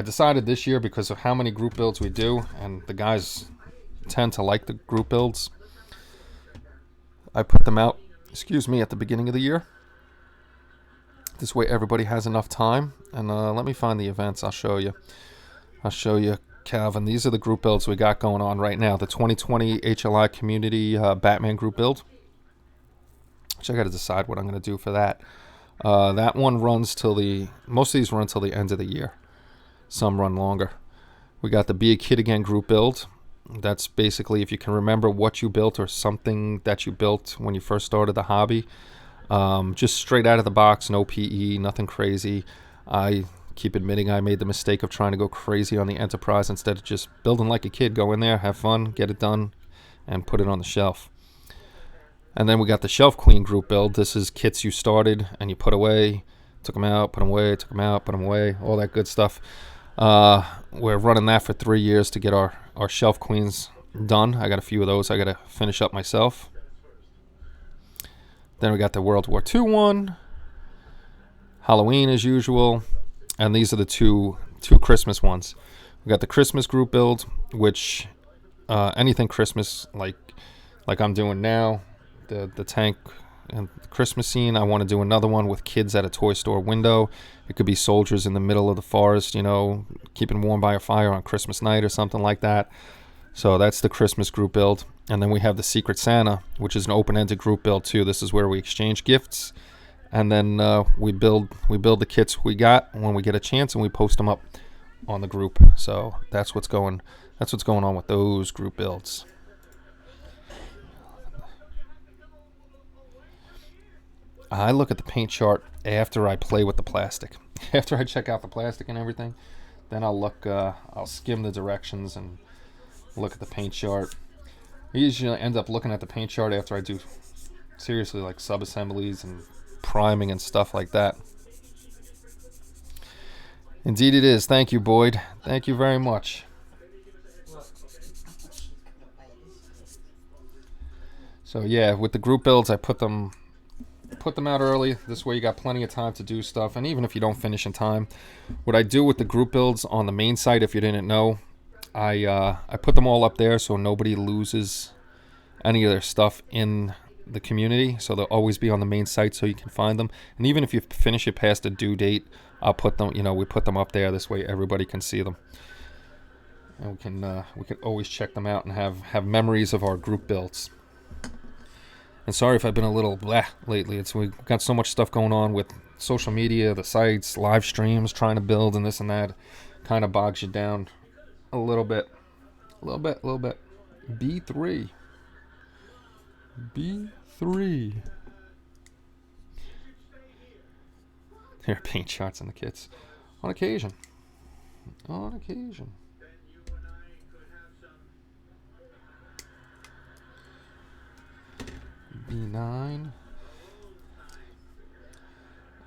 decided this year, because of how many group builds we do, and the guys tend to like the group builds, I put them out, at the beginning of the year. This way everybody has enough time. And let me find the events. I'll show you, Calvin. These are the group builds we got going on right now. The 2020 HLI Community Batman group build, which I got to decide what I'm going to do for that. That one runs most of these run till the end of the year. Some run longer. We got the Be a Kid Again group build. That's basically if you can remember what you built or something that you built when you first started the hobby. Just straight out of the box, no PE, nothing crazy. I keep admitting I made the mistake of trying to go crazy on the Enterprise instead of just building like a kid. Go in there, have fun, get it done, and put it on the shelf. And then we got the Shelf Queen group build. This is kits you started and you put away, took them out, put them away, took them out, put them away, all that good stuff. We're running that for 3 years to get our Shelf Queens done. I got a few of those I got to finish up myself. Then we got the World War II one, Halloween as usual, and these are the two Christmas ones. We got the Christmas group build, which anything Christmas like I'm doing now, the tank and the Christmas scene. I want to do another one with kids at a toy store window. It could be soldiers in the middle of the forest, keeping warm by a fire on Christmas night or something like that. So that's the Christmas group build. And then we have the Secret Santa, which is an open-ended group build too. This is where we exchange gifts, and then we build the kits we got when we get a chance, and we post them up on the group. So that's what's going on with those group builds. I look at the paint chart after I play with the plastic. After I check out the plastic and everything, then I'll skim the directions and look at the paint chart. I usually end up looking at the paint chart after I do seriously like sub-assemblies and priming and stuff like that. Indeed it is. Thank you, Boyd. Thank you very much. So yeah, with the group builds, I put them out early. This way you got plenty of time to do stuff. And even if you don't finish in time, what I do with the group builds on the main site, if you didn't know, I put them all up there so nobody loses any of their stuff in the community. So they'll always be on the main site so you can find them. And even if you finish it past a due date, I'll put them, we put them up there. This way everybody can see them. And we can always check them out and have memories of our group builds. And sorry if I've been a little blah lately. We've got so much stuff going on with social media, the sites, live streams, trying to build and this and that. Kind of bogs you down A little bit. A little bit. A little bit. B3. B3. Here, paint shots on the kits. On occasion. On occasion. B9.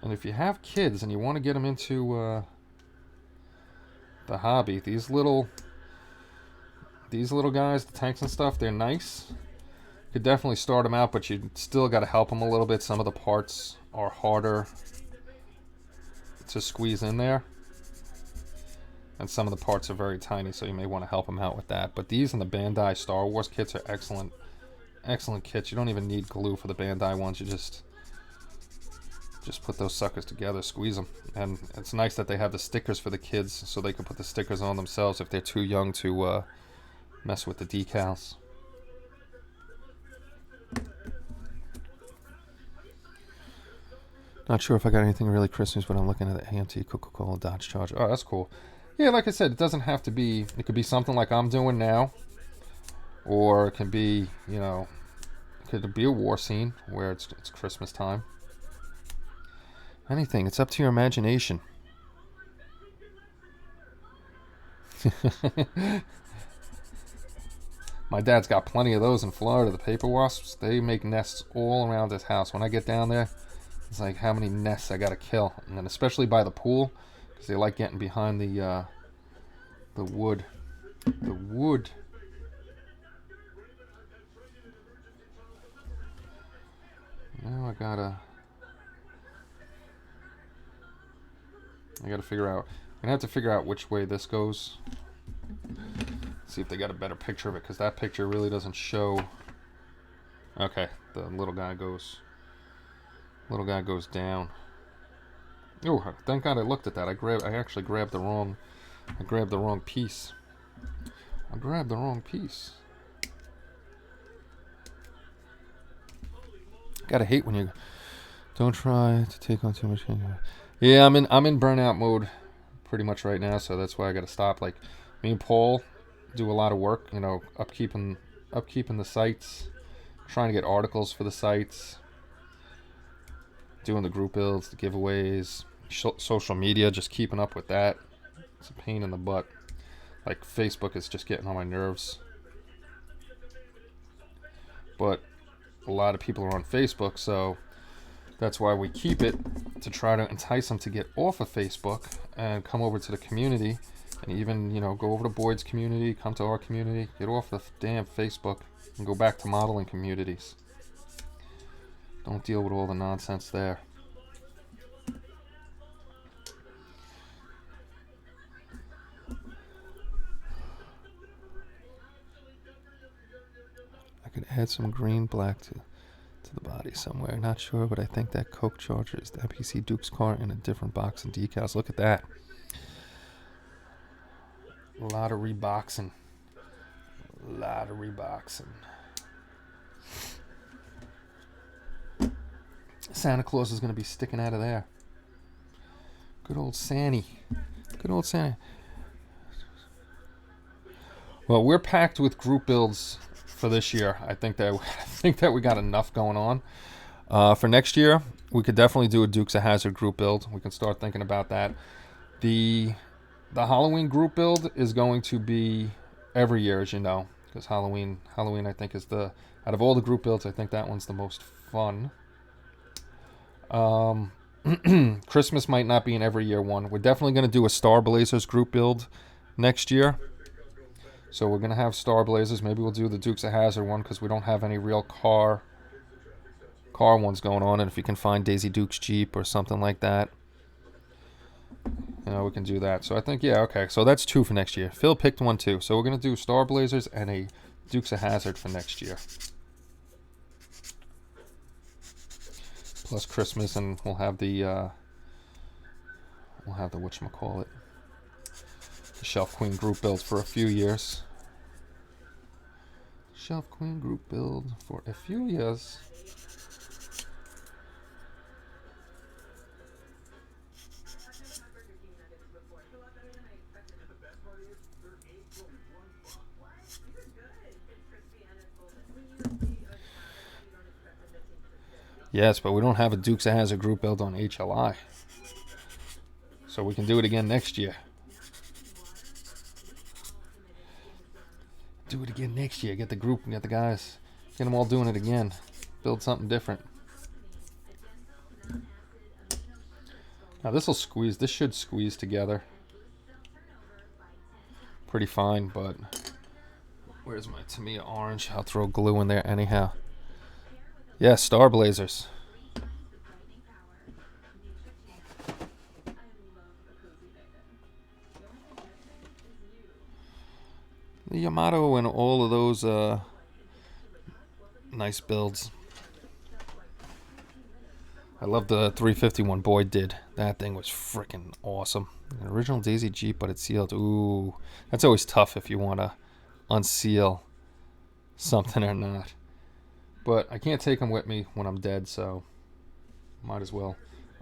And if you have kids and you want to get them into the hobby, these little guys, the tanks and stuff, they're nice. You could definitely start them out, but you still got to help them a little bit. Some of the parts are harder to squeeze in there, and some of the parts are very tiny, so you may want to help them out with that. But these and the Bandai Star Wars kits are excellent kits. You don't even need glue for the Bandai ones. You just put those suckers together, squeeze them. And it's nice that they have the stickers for the kids, so they can put the stickers on themselves if they're too young to mess with the decals. Not sure if I got anything really Christmas, but I'm looking at the AMT Coca-Cola Dodge Charger. Oh, that's cool. Yeah, like I said, it doesn't have to be... It could be something like I'm doing now. Or it can be, you know... It could be a war scene where it's Christmas time. Anything. It's up to your imagination. My dad's got plenty of those in Florida. The paper wasps, they make nests all around his house. When I get down there, it's like how many nests I gotta kill. And then especially by the pool, because they like getting behind the wood. The wood. Now I gotta figure out. I'm gonna have to figure out which way this goes. See if they got a better picture of it, because that picture really doesn't show. Okay, the little guy goes down. Oh, thank God I looked at that. I actually grabbed the wrong. I grabbed the wrong piece. Gotta hate when you don't try to take on too much. Yeah, I'm in burnout mode pretty much right now, so that's why I gotta stop. Like, me and Paul do a lot of work, you know, upkeeping the sites, trying to get articles for the sites, doing the group builds, the giveaways, social media, just keeping up with that. It's a pain in the butt. Like, Facebook is just getting on my nerves. But a lot of people are on Facebook, so that's why we keep it, to try to entice them to get off of Facebook and come over to the community. And even, you know, go over to Boyd's community, come to our community, get off the damn Facebook, and go back to modeling communities. Don't deal with all the nonsense there. I could add some green black to the body somewhere. Not sure, but I think that Coke Charger is the MPC Duke's car in a different box and decals. Look at that. A lot of reboxing. Santa Claus is going to be sticking out of there. Good old Santy. Well, we're packed with group builds for this year. I think that we got enough going on. For next year, we could definitely do a Dukes of Hazzard group build. We can start thinking about that. The Halloween group build is going to be every year, as you know, because Halloween I think is out of all the group builds, I think that one's the most fun. Christmas might not be an every year one. We're definitely going to do a Star Blazers group build next year. So we're going to have Star Blazers. Maybe we'll do the Dukes of Hazzard one, because we don't have any real car ones going on. And if you can find Daisy Duke's Jeep or something like that, you know, we can do that. So I think, yeah, okay. So that's 2 for next year. Phil picked 1 too. So we're going to do Star Blazers and a Dukes of Hazzard for next year. Plus Christmas, and we'll have the whatchamacallit, the Shelf Queen group build for a few years. Shelf Queen group build for a few years. Yes, but we don't have a Dukes of Hazzard group build on HLI. So we can do it again next year. Do it again next year. Get the group and get the guys. Get them all doing it again. Build something different. Now this will squeeze. This should squeeze together pretty fine, but where's my Tamiya orange? I'll throw glue in there anyhow. Yeah, Star Blazers. The Yamato and all of those nice builds. I love the 351 Boyd did. That thing was freaking awesome. An original Daisy Jeep, but it's sealed. Ooh, that's always tough if you want to unseal something or not. But I can't take them with me when I'm dead, so might as well.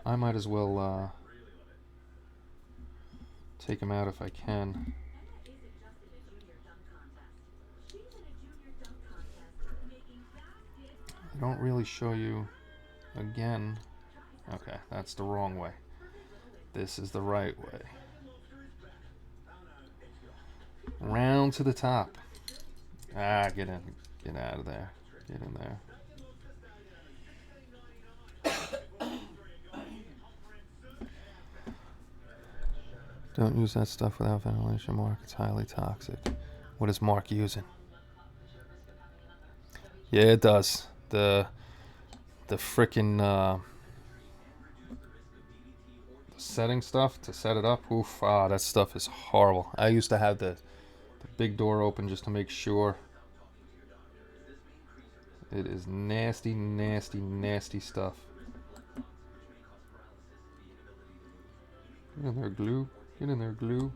I might as well take them out if I can. I don't really show you again. Okay, that's the wrong way. This is the right way. Round to the top. Ah, get in. Get out of there. Get in there. Don't use that stuff without ventilation, Mark. It's highly toxic. What is Mark using? Yeah, it does. The frickin' setting stuff to set it up. Oof, that stuff is horrible. I used to have the big door open just to make sure. It is nasty, nasty, nasty stuff. Get in there, glue. Get in there, glue.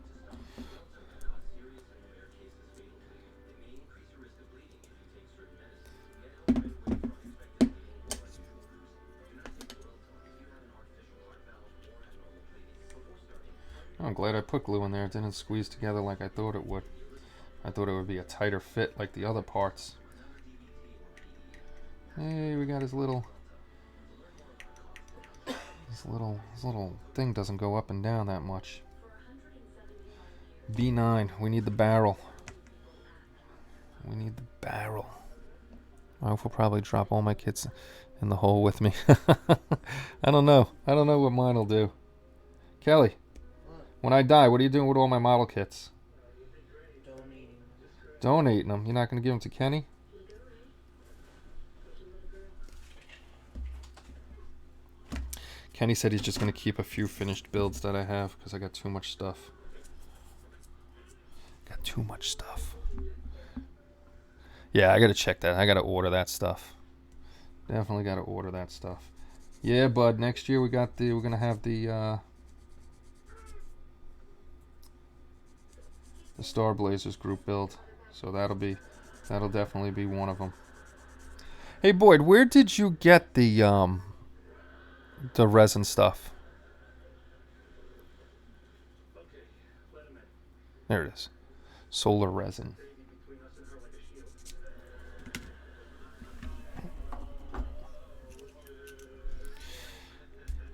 I'm glad I put glue in there. It didn't squeeze together like I thought it would. I thought it would be a tighter fit like the other parts. Hey, we got his little thing doesn't go up and down that much. B9, we need the barrel. We need the barrel. I hope we'll probably drop all my kits in the hole with me. I don't know. I don't know what mine will do. Kelly, when I die, what are you doing with all my model kits? Donating them. You're not going to give them to Kenny? Kenny said he's just going to keep a few finished builds that I have because I got too much stuff. Got too much stuff. Yeah, I got to check that. I got to order that stuff. Definitely got to order that stuff. Yeah, bud. Next year we're going to have the Star Blazers group build. So that'll definitely be one of them. Hey Boyd, where did you get the resin stuff? There it is. Solar resin.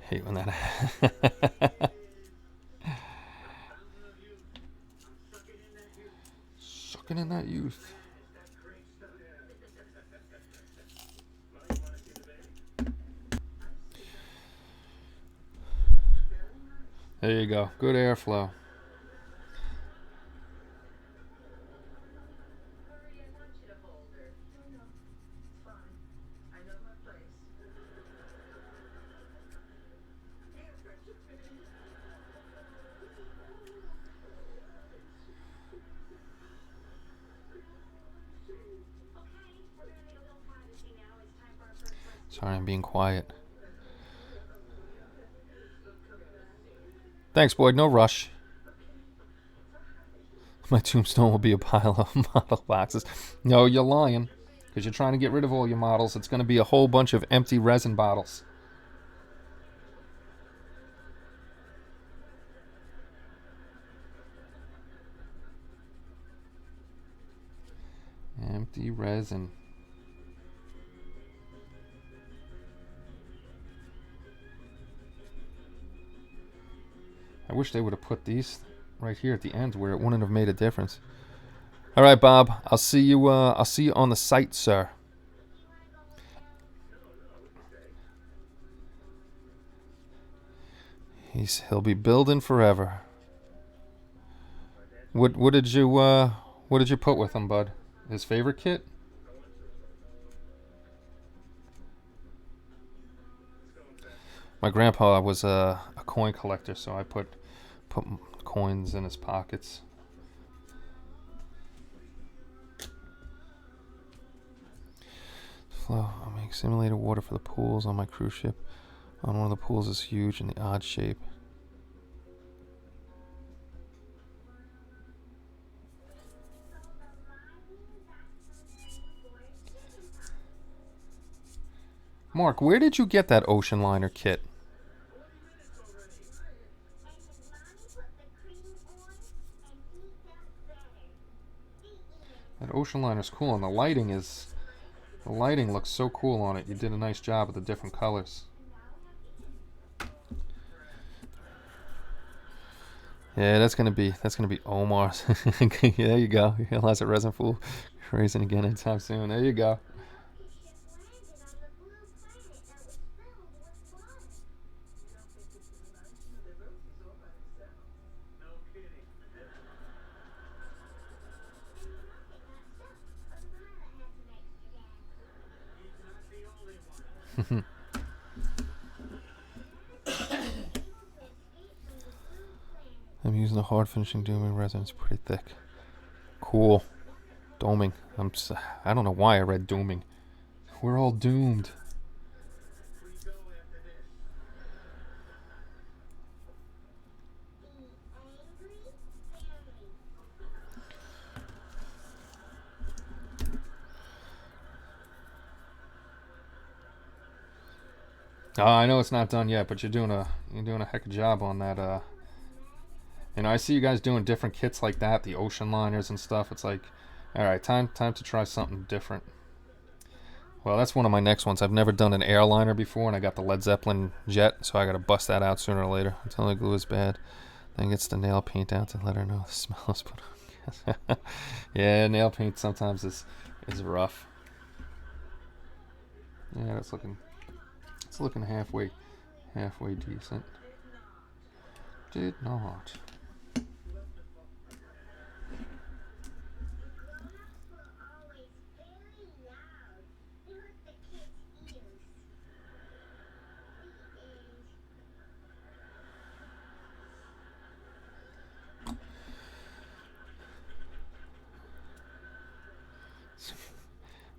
Hate when that sucking in that youth. There you go. Good airflow. Sorry, I'm being quiet. Thanks, Boyd. No rush. My tombstone will be a pile of model boxes. No, you're lying. Because you're trying to get rid of all your models. It's going to be a whole bunch of empty resin bottles. Empty resin. I wish they would have put these right here at the end where it wouldn't have made a difference. All right, Bob. I'll see you on the site, sir. He'll be building forever. What did you put with him, bud? His favorite kit? My grandpa was a coin collector, so I put coins in his pockets. Flow. I make simulated water for the pools on my cruise ship. On one of the pools is huge in the odd shape. Mark, where did you get that ocean liner kit? That ocean liner's cool, and the lighting looks so cool on it. You did a nice job with the different colors. Yeah, that's gonna be Omar's. There you go. He'll has a resin pool raising again anytime soon. There you go. I'm using a hard finishing dooming resin. It's pretty thick. Cool. Doming. I don't know why I read dooming. We're all doomed. I know it's not done yet, but you're doing a heck of a job on that. You know, I see you guys doing different kits like that, the ocean liners and stuff. It's like, all right, time to try something different. Well, that's one of my next ones. I've never done an airliner before, and I got the Led Zeppelin jet, so I got to bust that out sooner or later until the glue is bad. Then gets the nail paint out to let her know the smell is put on. Yeah, nail paint sometimes is rough. Yeah, it's looking halfway decent. Did not.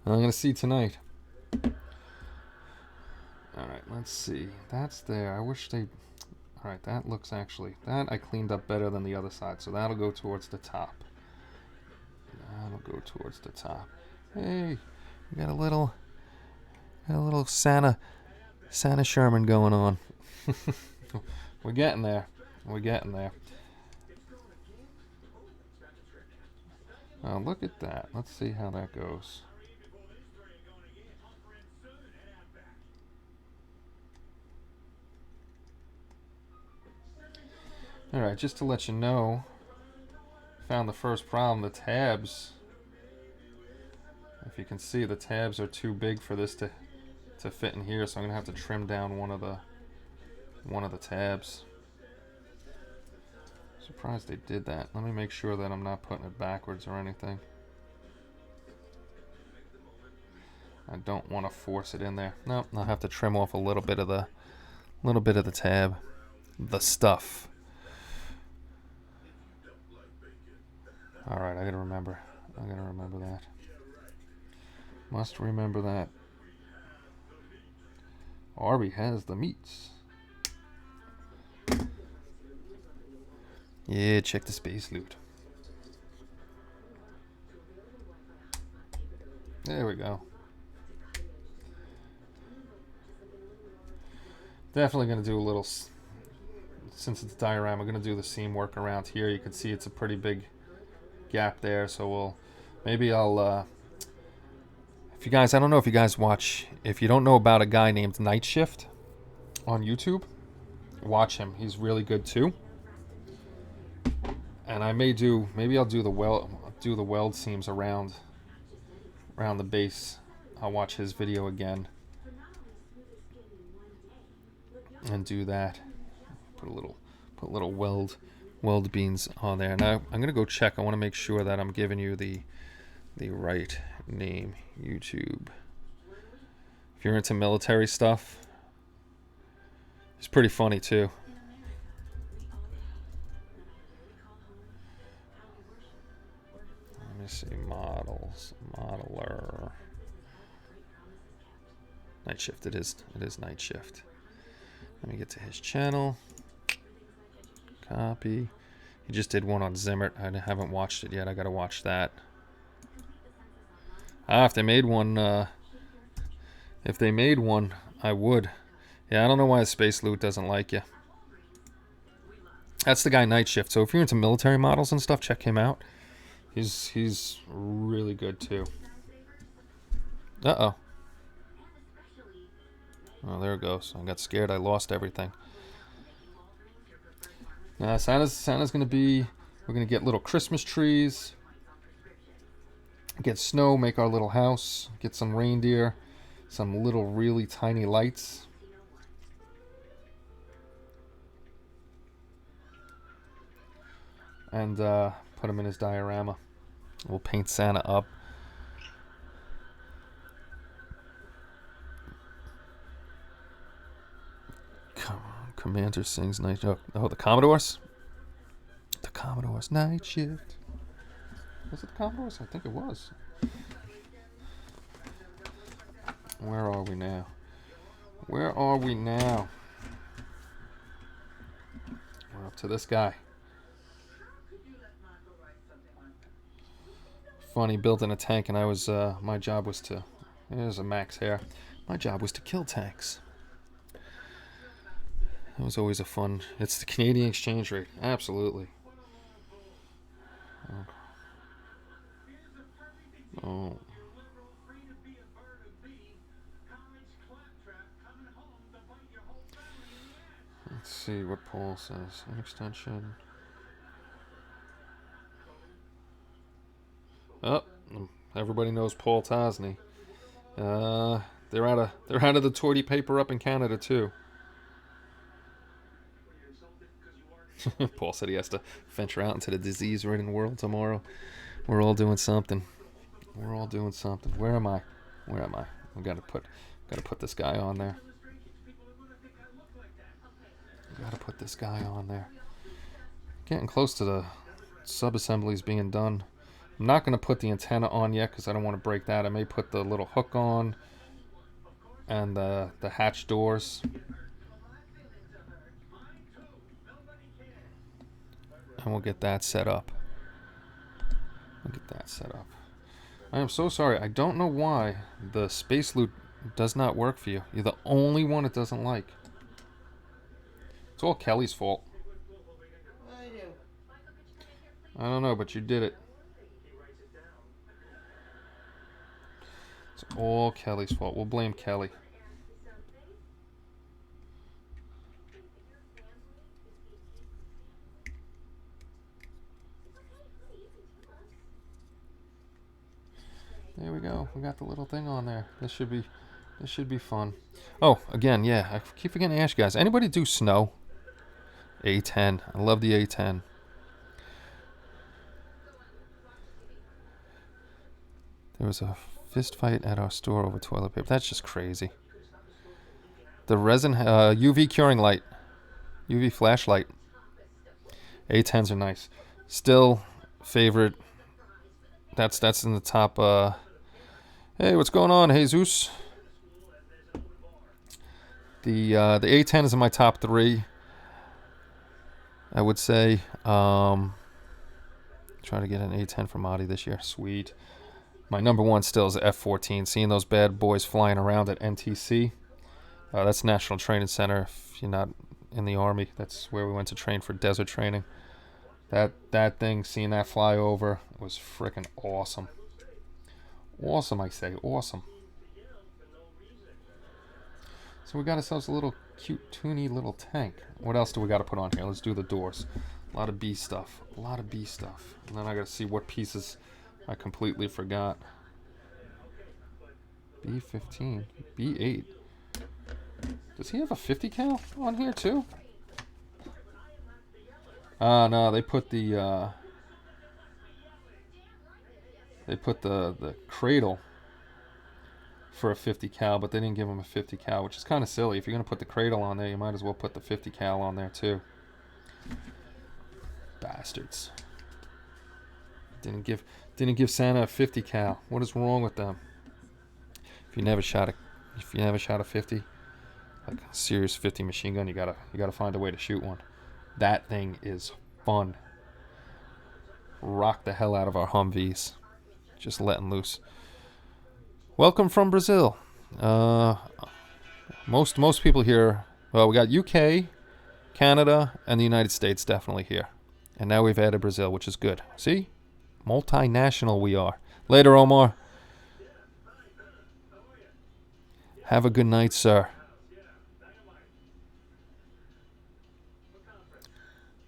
I'm gonna see tonight. Alright, let's see. That's there. I wish they... Alright, that looks actually... That I cleaned up better than the other side, so that'll go towards the top. That'll go towards the top. Hey, we got a little Santa Sherman going on. We're getting there. We're getting there. Look at that. Let's see how that goes. Alright, just to let you know, found the first problem, the tabs. If you can see, the tabs are too big for this to fit in here, so I'm gonna have to trim down one of the tabs. Surprised they did that. Let me make sure that I'm not putting it backwards or anything. I don't want to force it in there. No, I'll have to trim off a little bit of the tab, the stuff. All right, I gotta remember that. Must remember that. Arby has the meats. Yeah, check the space loot. There we go. Definitely going to do a little, since it's a diorama, I'm going to do the seam work around here. You can see it's a pretty big gap there, so I'll, if you guys, I don't know if you guys watch, if you don't know about a guy named Night Shift on YouTube, watch him. He's really good too. And I may do, maybe I'll do the weld seams around the base. I'll watch his video again and do that. Put a little weld beans on there. Now I'm gonna go check. I want to make sure that I'm giving you the right name. YouTube. If you're into military stuff, it's pretty funny too. Let me see, modeler. Night Shift. It is Night Shift. Let me get to his channel. Copy. He just did one on Zimmert. I haven't watched it yet. I gotta watch that. If they made one, I would. Yeah, I don't know why Space Loot doesn't like you. That's the guy Night Shift. So if you're into military models and stuff, check him out. He's really good too. Uh-oh. Oh, there it goes. I got scared. I lost everything. Now, Santa's gonna be. We're gonna get little Christmas trees. Get snow. Make our little house. Get some reindeer. Some little really tiny lights. And put him in his diorama. We'll paint Santa up. Commander sings night. Oh, the Commodores. The Commodores Night Shift. Was it the Commodores? I think it was. Where are we now? Where are we now? We're up to this guy. Funny, building a tank, and I was my job was to. There's a Max here. My job was to kill tanks. It was always a fun. It's the Canadian exchange rate. Absolutely. Oh. Let's see what Paul says. An extension. Oh, everybody knows Paul Tosney. They're out of the toity paper up in Canada too. Paul said he has to venture out into the disease-ridden world tomorrow. We're all doing something. We're all doing something. Where am I? Where am I? We gotta put this guy on there. Gotta put this guy on there. Getting close to the sub-assemblies being done. I'm not gonna put the antenna on yet because I don't want to break that. I may put the little hook on and the hatch doors. And we'll get that set up. I am so sorry. I don't know why the Space Loot does not work for you. You're the only one it doesn't like. It's all Kelly's fault. I don't know, but you did it. It's all Kelly's fault. We'll blame Kelly. There we go. We got the little thing on there. This should be fun. Oh, again, yeah. I keep forgetting to ask you guys. Anybody do snow? A10. I love the A10. There was a fist fight at our store over toilet paper. That's just crazy. The resin UV curing light, UV flashlight. A10s are nice. Still favorite. That's in the top. Hey, what's going on, Jesus? The A10 is in my top 3. I would say. Trying to get an A10 from Adi this year. Sweet. My number 1 still is the F-14. Seeing those bad boys flying around at NTC. That's National Training Center. If you're not in the Army, that's where we went to train for desert training. That thing, seeing that fly over, was freaking awesome. Awesome, I say. Awesome. So we got ourselves a little cute, toony little tank. What else do we got to put on here? Let's do the doors. A lot of B stuff. A lot of B stuff. And then I gotta see what pieces I completely forgot. B15. B8. Does he have a 50 cal on here too? No, they put the cradle for a 50 cal, but they didn't give him a 50 cal, which is kind of silly. If you're gonna put the cradle on there, you might as well put the 50 cal on there too. Bastards. Didn't give Santa a 50 cal. What is wrong with them? If you never shot a 50, like a serious 50 machine gun, you gotta find a way to shoot one. That thing is fun. Rock the hell out of our Humvees. Just letting loose. Welcome from Brazil. Most people here. Well, we got UK, Canada, and the United States definitely here. And now we've added Brazil, which is good. See? Multinational we are. Later, Omar. Have a good night, sir.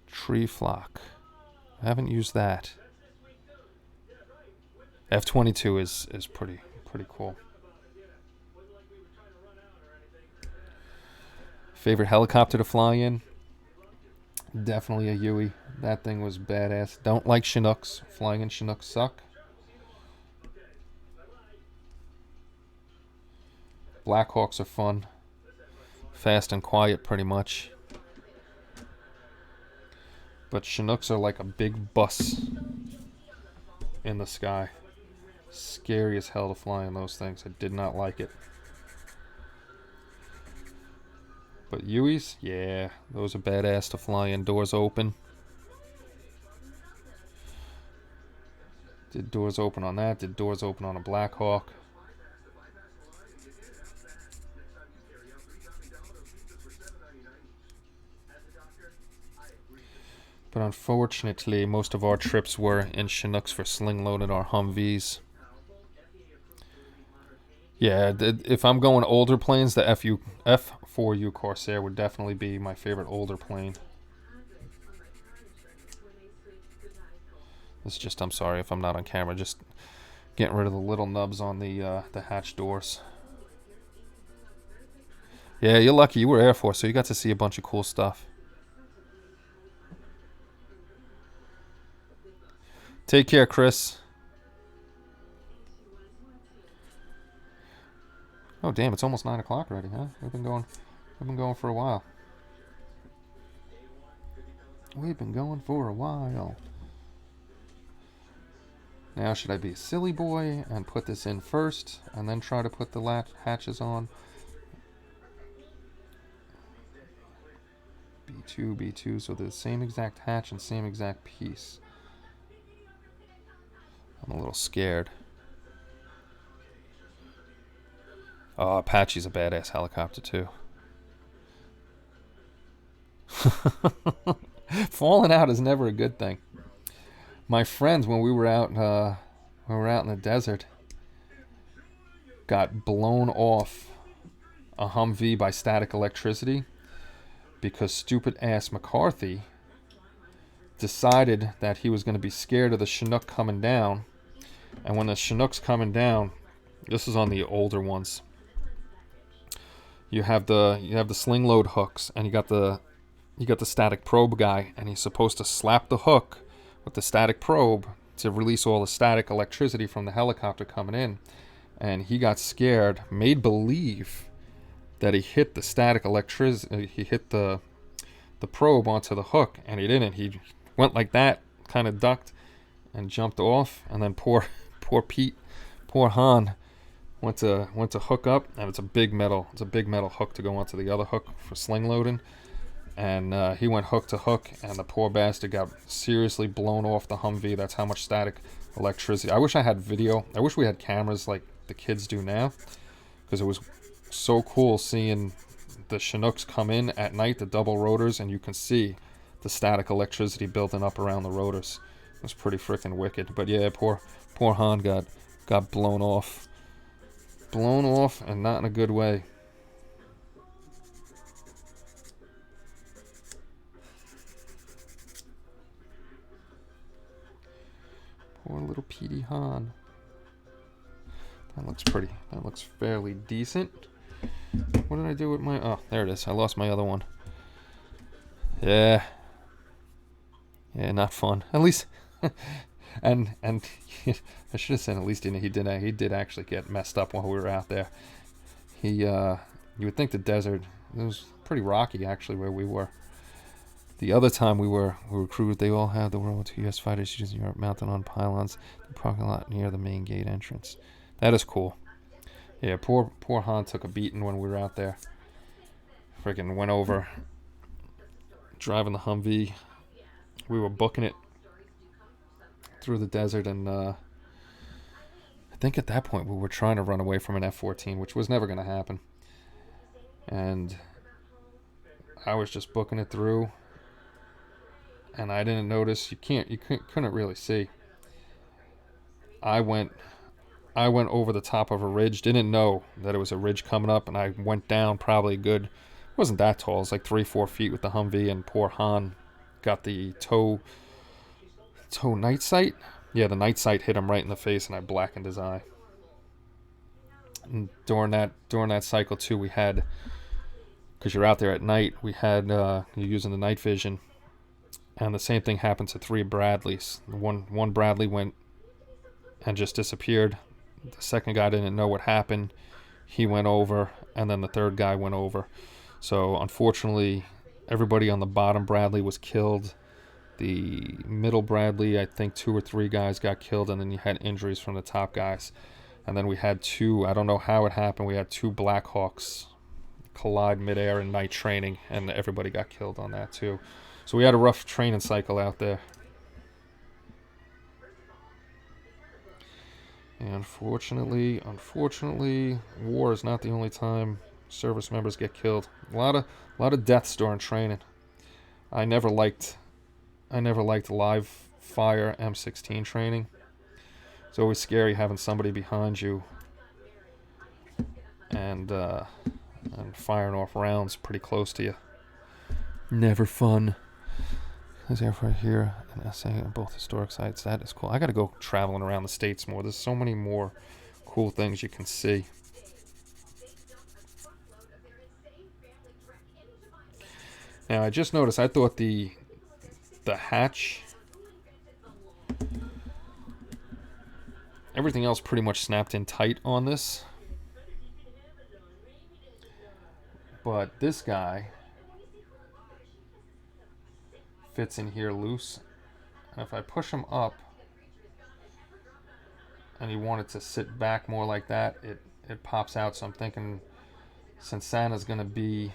Tree flock. I haven't used that. F-22 is pretty cool. Favorite helicopter to fly in? Definitely a Huey. That thing was badass. Don't like Chinooks. Flying in Chinooks suck. Blackhawks are fun. Fast and quiet pretty much. But Chinooks are like a big bus in the sky. Scary as hell to fly in those things. I did not like it. But Hueys, yeah, those are badass to fly in. Doors open. Did doors open on that? Did doors open on a Blackhawk? But unfortunately, most of our trips were in Chinooks for sling loaded our Humvees. Yeah, if I'm going older planes, the F4U Corsair would definitely be my favorite older plane. It's just, I'm sorry if I'm not on camera, just getting rid of the little nubs on the hatch doors. Yeah, you're lucky. You were Air Force, so you got to see a bunch of cool stuff. Take care, Chris. Oh damn! It's almost 9 o'clock already, huh? We've been going for a while. We've been going for a while. Now, should I be a silly boy and put this in first, and then try to put the hatches on? B2, B2. So they're the same exact hatch and same exact piece. I'm a little scared. Oh, Apache's a badass helicopter too. Falling out is never a good thing. My friends, when we were out in the desert, got blown off a Humvee by static electricity because stupid ass McCarthy decided that he was going to be scared of the Chinook coming down. And when the Chinook's coming down, this is on the older ones. You have the sling load hooks, and you got the static probe guy, and he's supposed to slap the hook with the static probe to release all the static electricity from the helicopter coming in. And he got scared, made believe that he hit the static electricity, he hit the probe onto the hook, and he didn't. He went like that, kind of ducked, and jumped off. And then poor Han went to hook up, and it's a big metal hook to go onto the other hook for sling loading. And he went hook to hook, and the poor bastard got seriously blown off the Humvee. That's how much static electricity. I wish I had video. I wish we had cameras like the kids do now, because it was so cool seeing the Chinooks come in at night, the double rotors, and you can see the static electricity building up around the rotors. It was pretty freaking wicked. But yeah, poor Han got blown off. Blown off, and not in a good way. Poor little Petey Han. That looks pretty. That looks fairly decent. What did I do with my... Oh, there it is. I lost my other one. Yeah. Yeah, not fun. At least... and I should have said at least he did actually get messed up while we were out there. You would think the desert... It was pretty rocky, actually, where we were. The other time we were crewed, they all had the World War II U.S. fighters using Europe mounted on pylons, the parking lot near the main gate entrance. That is cool. Yeah, poor Han took a beating when we were out there. Freaking went over, driving the Humvee. We were booking it through the desert, and I think at that point we were trying to run away from an F-14, which was never going to happen. And I was just booking it through, and I didn't notice. You couldn't really see. I went over the top of a ridge. Didn't know that it was a ridge coming up, and I went down probably good. It wasn't that tall. It was like 3-4 feet with the Humvee, and poor Han got the tow night sight. Yeah, the night sight hit him right in the face, and I blackened his eye. And during that cycle too, we had, because you're out there at night, we had you're using the night vision, and the same thing happened to 3 Bradleys. One Bradley went and just disappeared. The second guy didn't know what happened. He went over, and then the third guy went over. So unfortunately, everybody on the bottom Bradley was killed. The middle Bradley, I think 2 or 3 guys got killed, and then you had injuries from the top guys. And then we had 2, I don't know how it happened, we had 2 Black Hawks collide midair in night training, and everybody got killed on that too. So we had a rough training cycle out there. And unfortunately, war is not the only time service members get killed. A lot of deaths during training. I never liked live fire M16 training. It's always scary having somebody behind you and firing off rounds pretty close to you. Never fun. There's airport here and essay on both historic sites. That is cool. I got to go traveling around the States more. There's so many more cool things you can see. Now, I just noticed, I thought the hatch, everything else pretty much snapped in tight on this. But this guy fits in here loose. And if I push him up and you want it to sit back more like that, it pops out. So I'm thinking, since Santa's going to be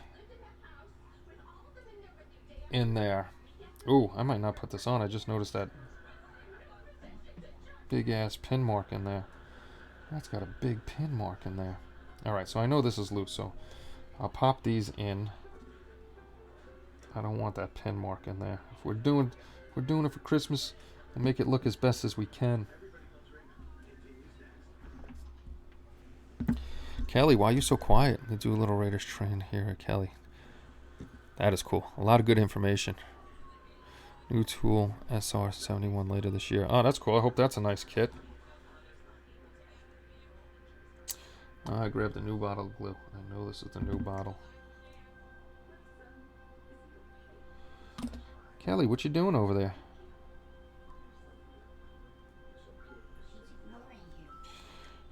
in there. Ooh, I might not put this on. I just noticed that big ass pin mark in there. That's got a big pin mark in there. Alright, so I know this is loose, so I'll pop these in. I don't want that pin mark in there. If we're doing it for Christmas, we'll make it look as best as we can. Kelly, why are you so quiet? They do a little Raiders train here at Kelly. That is cool. A lot of good information. New tool, SR-71 later this year. Oh, that's cool. I hope that's a nice kit. I grabbed the new bottle of glue. I know this is the new bottle. Kelly, what you doing over there?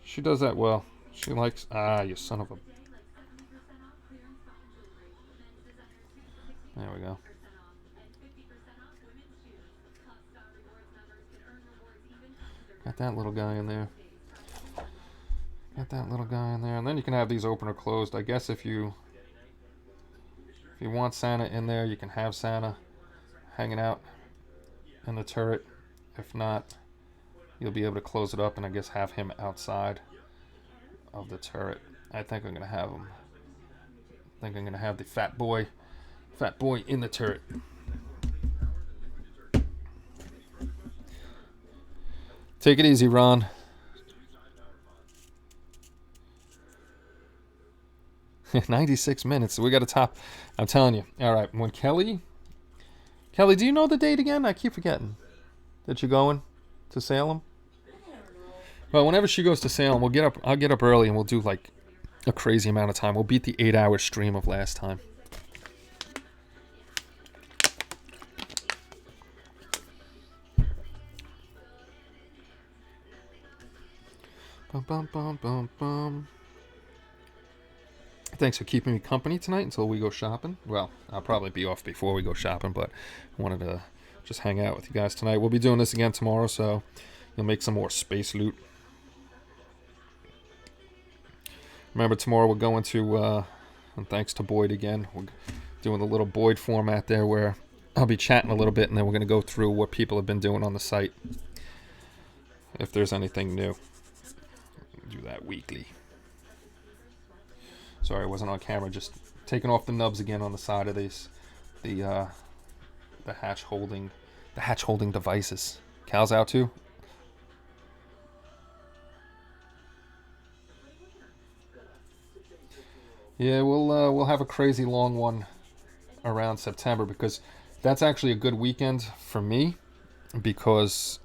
She does that well. She likes... Ah, you son of a... There we go. Got that little guy in there. Got that little guy in there. And then you can have these open or closed. I guess if you want Santa in there, you can have Santa hanging out in the turret. If not, you'll be able to close it up and I guess have him outside of the turret. I think I'm going to have him. I think I'm going to have the fat boy in the turret. Take it easy, Ron. "96 minutes. So we got to top. I'm telling you. All right. When Kelly, do you know the date again? I keep forgetting. That you're going to Salem? Well, whenever she goes to Salem, we'll get up. I'll get up early and we'll do like a crazy amount of time. We'll beat the 8-hour stream of last time. Bum, bum, bum, bum, bum. Thanks for keeping me company tonight until we go shopping. Well, I'll probably be off before we go shopping, but I wanted to just hang out with you guys tonight. We'll be doing this again tomorrow, so you'll make some more space loot. Remember, tomorrow we're going to, and thanks to Boyd again, we're doing the little Boyd format there where I'll be chatting a little bit, and then we're going to go through what people have been doing on the site, if there's anything new. Do that weekly. Sorry, I wasn't on camera. Just taking off the nubs again on the side of these, the hatch holding devices. Cal's out too. Yeah, we'll have a crazy long one around September because that's actually a good weekend for me because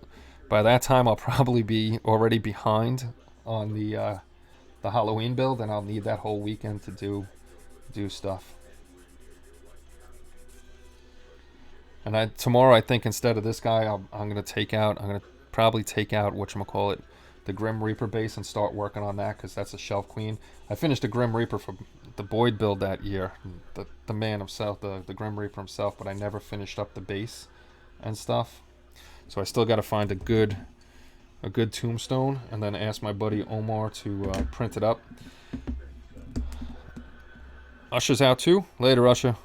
by that time I'll probably be already behind on the Halloween build, and I'll need that whole weekend to do stuff. And tomorrow I think instead of this guy, I'm gonna probably take out whatchamacallit, the Grim Reaper base, and start working on that because that's a shelf queen. I finished the Grim Reaper for the Boyd build that year, the man himself, the Grim Reaper himself, but I never finished up the base and stuff. So I still got to find a good tombstone and then ask my buddy Omar to print it up. Usher's out too. Later, Usher.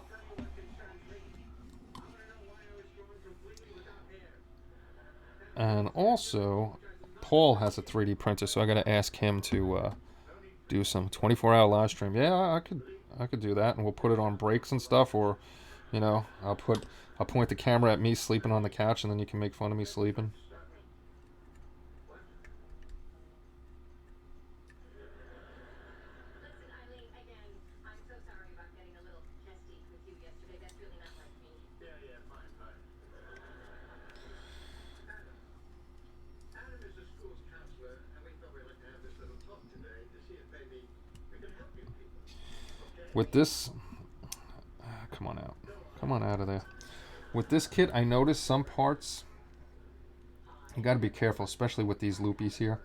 And also, Paul has a 3D printer, so I got to ask him to do some 24-hour live stream. Yeah, I could do that, and we'll put it on breaks and stuff, or, you know, I'll point the camera at me sleeping on the couch, and then you can make fun of me sleeping. With this, come on out of there. With this kit, I noticed some parts, you got to be careful, especially with these loopies here.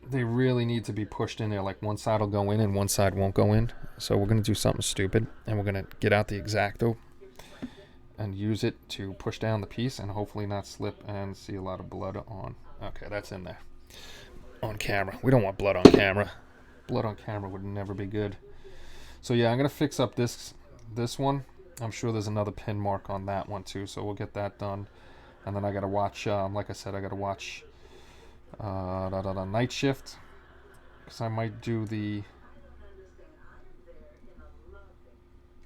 They really need to be pushed in there. Like one side will go in and one side won't go in. So we're going to do something stupid, and we're going to get out the X-Acto and use it to push down the piece and hopefully not slip and see a lot of blood on. Okay, that's in there. On camera. We don't want blood on camera. Blood on camera would never be good. So yeah, I'm going to fix up this one. I'm sure there's another pin mark on that one too, so we'll get that done. And then I got to watch, like I said, I got to watch Night Shift, because I might do the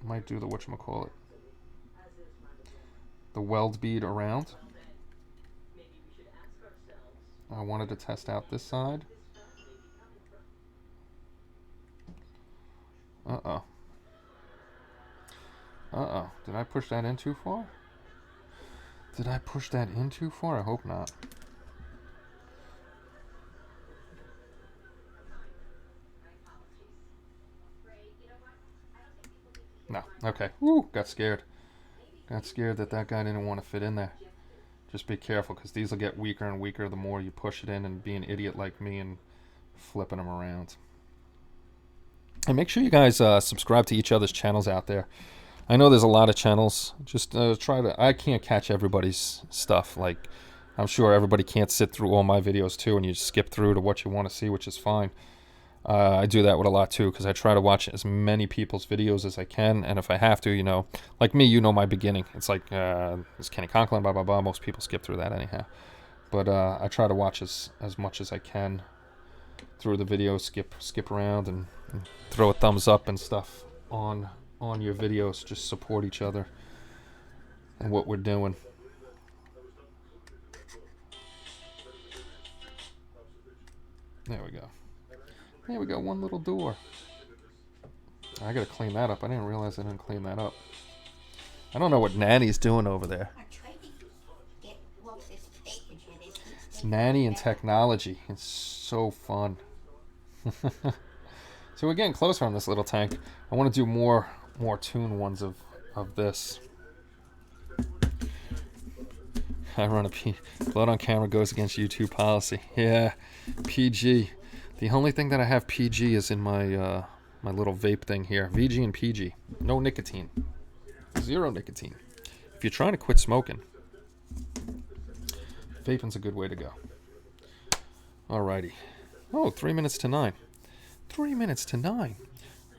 whatchamacallit, the weld bead around. I wanted to test out this side. Uh-oh. Did I push that in too far? I hope not. No. Okay. Woo, got scared. Got scared that guy didn't want to fit in there. Just be careful, because these will get weaker and weaker the more you push it in and be an idiot like me and flipping them around. And make sure you guys subscribe to each other's channels out there. I know there's a lot of channels. Just I can't catch everybody's stuff. Like, I'm sure everybody can't sit through all my videos too, and you skip through to what you want to see, which is fine. I do that with a lot too, because I try to watch as many people's videos as I can, and if I have to, you know, like me, you know my beginning. It's like, it's Kenny Conklin, blah, blah, blah. Most people skip through that anyhow. But I try to watch as much as I can through the video, skip around, and throw a thumbs up and stuff on your videos. Just support each other and what we're doing. There we go, one little door. I gotta clean that up. I didn't realize I didn't clean that up. I don't know what Nanny's doing over there. Nanny and technology. It's so fun. So we're getting closer on this little tank. I want to do more tune ones of this. I run a blood on camera goes against YouTube policy. Yeah, PG. The only thing that I have PG is in my my little vape thing here. VG and PG. No nicotine. 0 nicotine. If you're trying to quit smoking, vaping's a good way to go. Alrighty. Oh, 3 minutes to 9. 3 minutes to 9.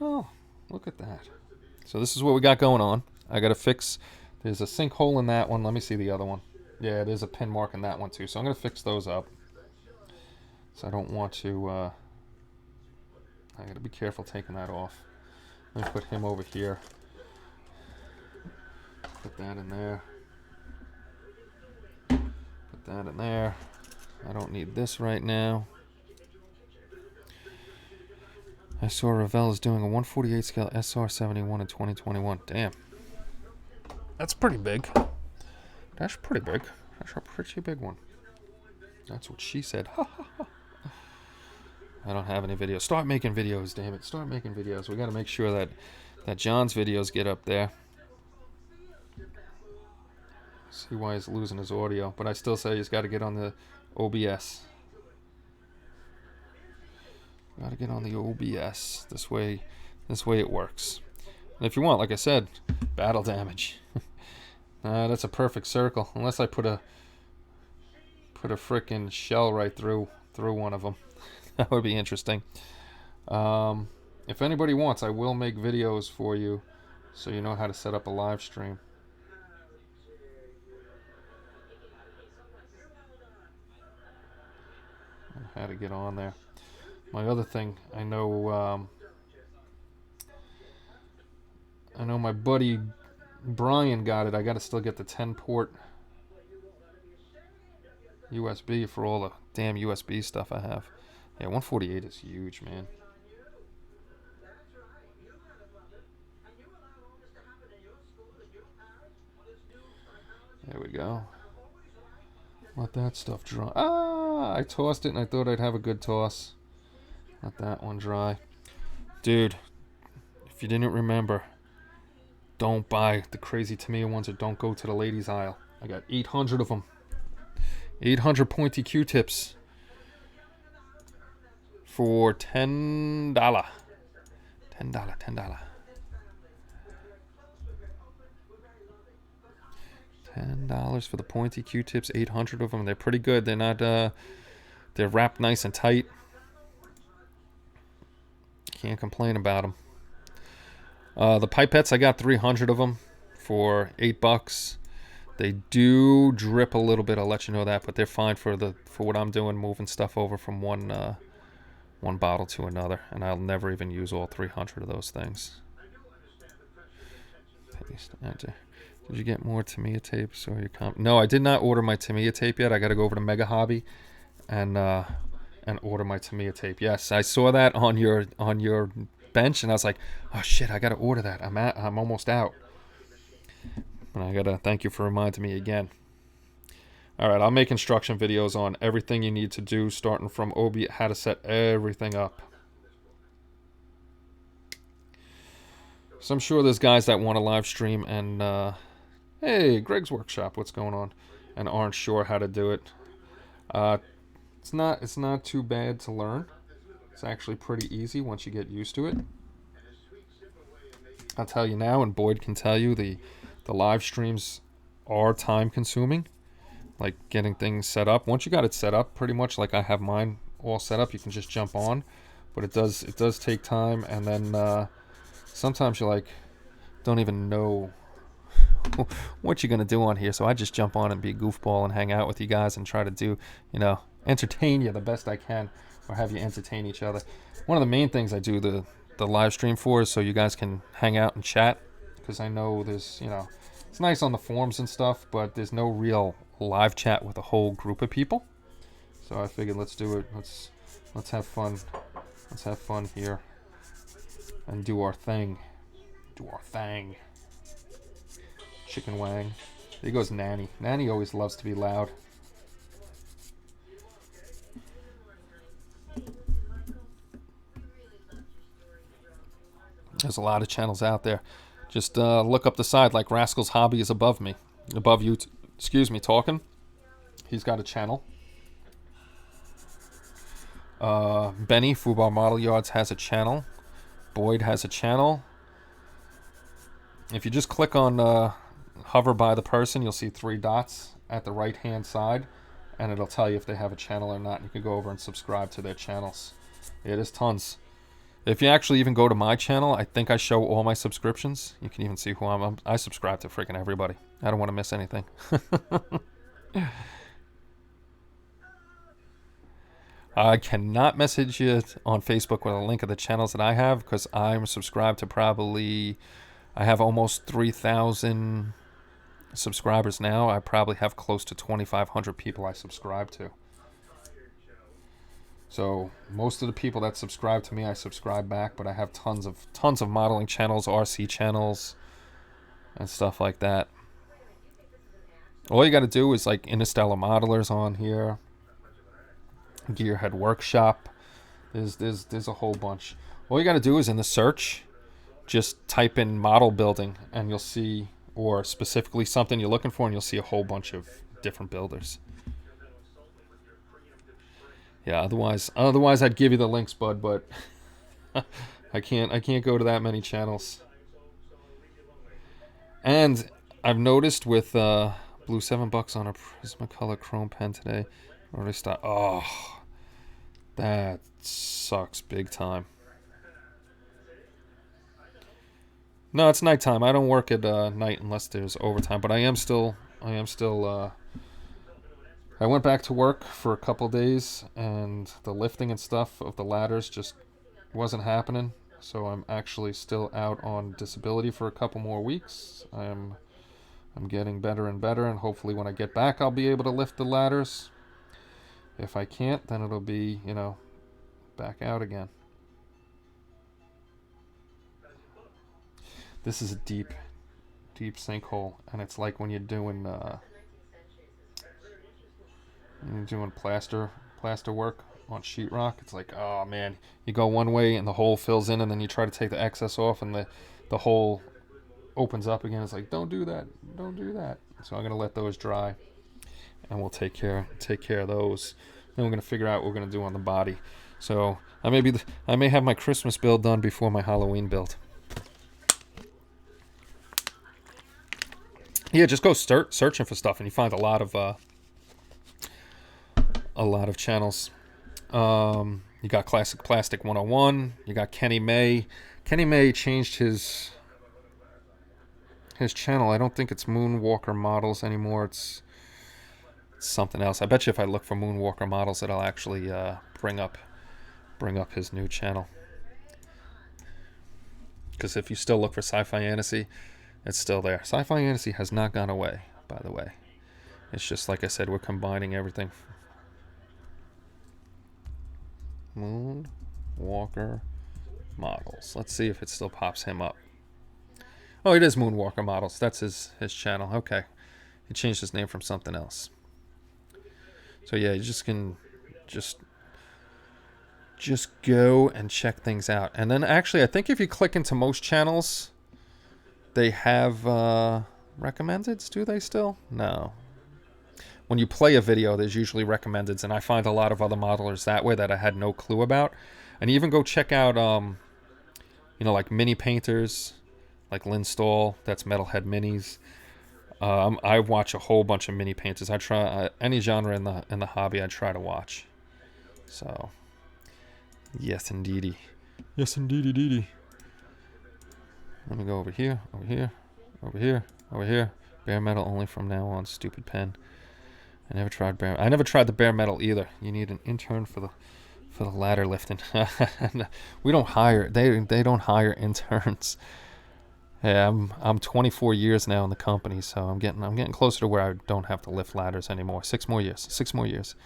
Oh, look at that. So this is what we got going on. I got to fix. There's a sinkhole in that one. Let me see the other one. Yeah, there's a pin mark in that one too. So I'm going to fix those up. So I don't want to. I got to be careful taking that off. Let me put him over here. Put that in there. Put that in there. I don't need this right now. I saw Revell is doing a 148 scale SR71 in 2021. Damn. That's pretty big. That's pretty big. That's a pretty big one. That's what she said. I don't have any videos. Start making videos, damn it. Start making videos. We got to make sure that John's videos get up there. See why he's losing his audio. But I still say he's got to get on the OBS. Got to get on the OBS. This way it works. And if you want, like I said, battle damage. That's a perfect circle. Unless I put a frickin' shell right through one of them. That would be interesting. If anybody wants, I will make videos for you so you know how to set up a live stream. How to get on there. My other thing, I know my buddy Brian got it. I got to still get the 10-port USB for all the damn USB stuff I have. Yeah, 148 is huge, man. There we go. Let that stuff dry. I tossed it and I thought I'd have a good toss. Let that one dry. Dude, if you didn't remember, don't buy the crazy Tamiya ones or don't go to the ladies aisle. I got 800 of them. 800 pointy Q-tips for $10. $10. $10 for the pointy Q-tips. 800 of them. They're pretty good. They're not. They're wrapped nice and tight. Can't complain about them. The pipettes, I got 300 of them for $8. They do drip a little bit. I'll let you know that, but they're fine for what I'm doing, moving stuff over from one bottle to another, and I'll never even use all 300 of those things. Paste, enter. Did you get more Tamiya tapes or your No, I did not order my Tamiya tape yet. I got to go over to Mega Hobby and order my Tamiya tape. Yes, I saw that on your bench, and I was like, oh shit, I got to order that. I'm almost out. And I got to thank you for reminding me again. All right, I'll make instruction videos on everything you need to do, starting from how to set everything up. So I'm sure there's guys that want to live stream and hey, Greg's Workshop, what's going on? And aren't sure how to do it. It's not too bad to learn. It's actually pretty easy once you get used to it. I'll tell you now, and Boyd can tell you, the live streams are time consuming. Like getting things set up. Once you got it set up, pretty much like I have mine all set up, you can just jump on. But it does take time, and then sometimes you're like, don't even know what you're gonna do on here. So I just jump on and be a goofball and hang out with you guys and try to do, entertain you the best I can, or have you entertain each other. One of the main things I do the live stream for is so you guys can hang out and chat, because I know there's, it's nice on the forums and stuff, but there's no real live chat with a whole group of people. So I figured let's do it. Let's have fun. Let's have fun here and do our thing. Do our thing. Chicken wang. There goes Nanny. Nanny always loves to be loud. There's a lot of channels out there. Just look up the side, like Rascal's Hobby is above me. Above you, excuse me, talking. He's got a channel. Benny, Fubar Model Yards, has a channel. Boyd has a channel. If you just click on, hover by the person, you'll see 3 dots at the right-hand side, and it'll tell you if they have a channel or not. You can go over and subscribe to their channels. It is tons. If you actually even go to my channel, I think I show all my subscriptions. You can even see who I subscribe to freaking everybody. I don't want to miss anything. I cannot message you on Facebook with a link of the channels that I have, because I'm subscribed to probably, I have almost 3,000 subscribers now. I probably have close to 2,500 people I subscribe to. So most of the people that subscribe to me, I subscribe back, but I have tons of modeling channels, RC channels, and stuff like that. All you got to do is like Interstellar Modelers on here, Gearhead Workshop. There's a whole bunch. All you got to do is in the search, just type in model building, and you'll see, or specifically something you're looking for, and you'll see a whole bunch of different builders. Yeah, otherwise I'd give you the links, bud, but I can't go to that many channels. And I've noticed with blew $7 on a Prismacolor chrome pen today. Already start. Oh, that sucks big time. No, it's nighttime. I don't work at night unless there's overtime, but I am still I went back to work for a couple days, and the lifting and stuff of the ladders just wasn't happening. So I'm actually still out on disability for a couple more weeks. I'm getting better and better, and hopefully when I get back, I'll be able to lift the ladders. If I can't, then it'll be, back out again. This is a deep sinkhole, and it's like when you're doing plaster work on sheetrock. It's like, oh man, you go one way and the hole fills in, and then you try to take the excess off, and the hole opens up again. It's like, don't do that. So I'm gonna let those dry, and we'll take care of those. Then we're gonna figure out what we're gonna do on the body. So I may have my Christmas build done before my Halloween build. Yeah, just go searching for stuff, and you find a lot of channels. You got Classic Plastic 101. You got Kenny May. Kenny May changed his channel. I don't think it's Moonwalker Models anymore. It's something else. I bet you if I look for Moonwalker Models, it'll actually bring up his new channel. Because if you still look for SCIFIANTASY, it's still there. SCIFIANTASY has not gone away, by the way. It's just like I said, we're combining everything. Moonwalker Models. Let's see if it still pops him up. Oh, it is Moonwalker Models. That's his channel. Okay. He changed his name from something else. So yeah, you just can just go and check things out. And then actually, I think if you click into most channels, they have recommendeds. Do they still? No. When you play a video, there's usually recommendeds, and I find a lot of other modelers that way that I had no clue about. And even go check out, like mini painters, like Lynn Stahl, that's Metalhead Minis. I watch a whole bunch of mini painters. I try any genre in the hobby. I try to watch. So, yes, indeedy. Yes, indeedy. Let me go over here. Bare metal only from now on. Stupid pen. I never tried the bare metal either. You need an intern for the ladder lifting. We don't hire. They don't hire interns. Yeah, I'm 24 years now in the company, so I'm getting closer to where I don't have to lift ladders anymore. 6 more years.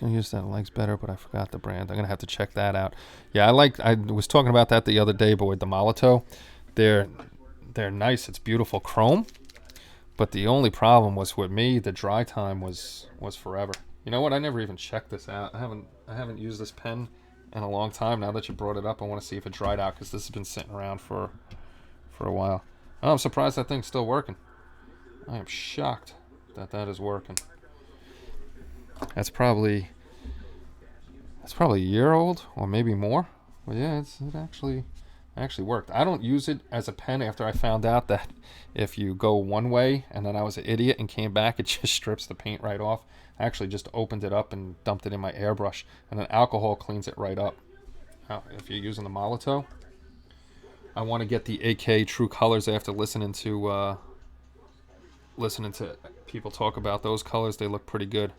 I use that legs better, but I forgot the brand. I'm gonna have to check that out. Yeah, I was talking about that the other day, but with the Molotov, they're nice. It's beautiful chrome. But the only problem was with me, the dry time was forever. You know what? I never even checked this out. I haven't used this pen in a long time. Now that you brought it up, I want to see if it dried out because this has been sitting around for a while. Oh, I'm surprised that thing's still working. I am shocked that that is working. That's probably a year old or maybe more. But yeah, it actually worked. I don't use it as a pen after I found out that if you go one way and then I was an idiot and came back, it just strips the paint right off. I actually just opened it up and dumped it in my airbrush, and then alcohol cleans it right up. Now, if you're using the Molotow, I want to get the AK True Colors after listening to people talk about those colors. They look pretty good.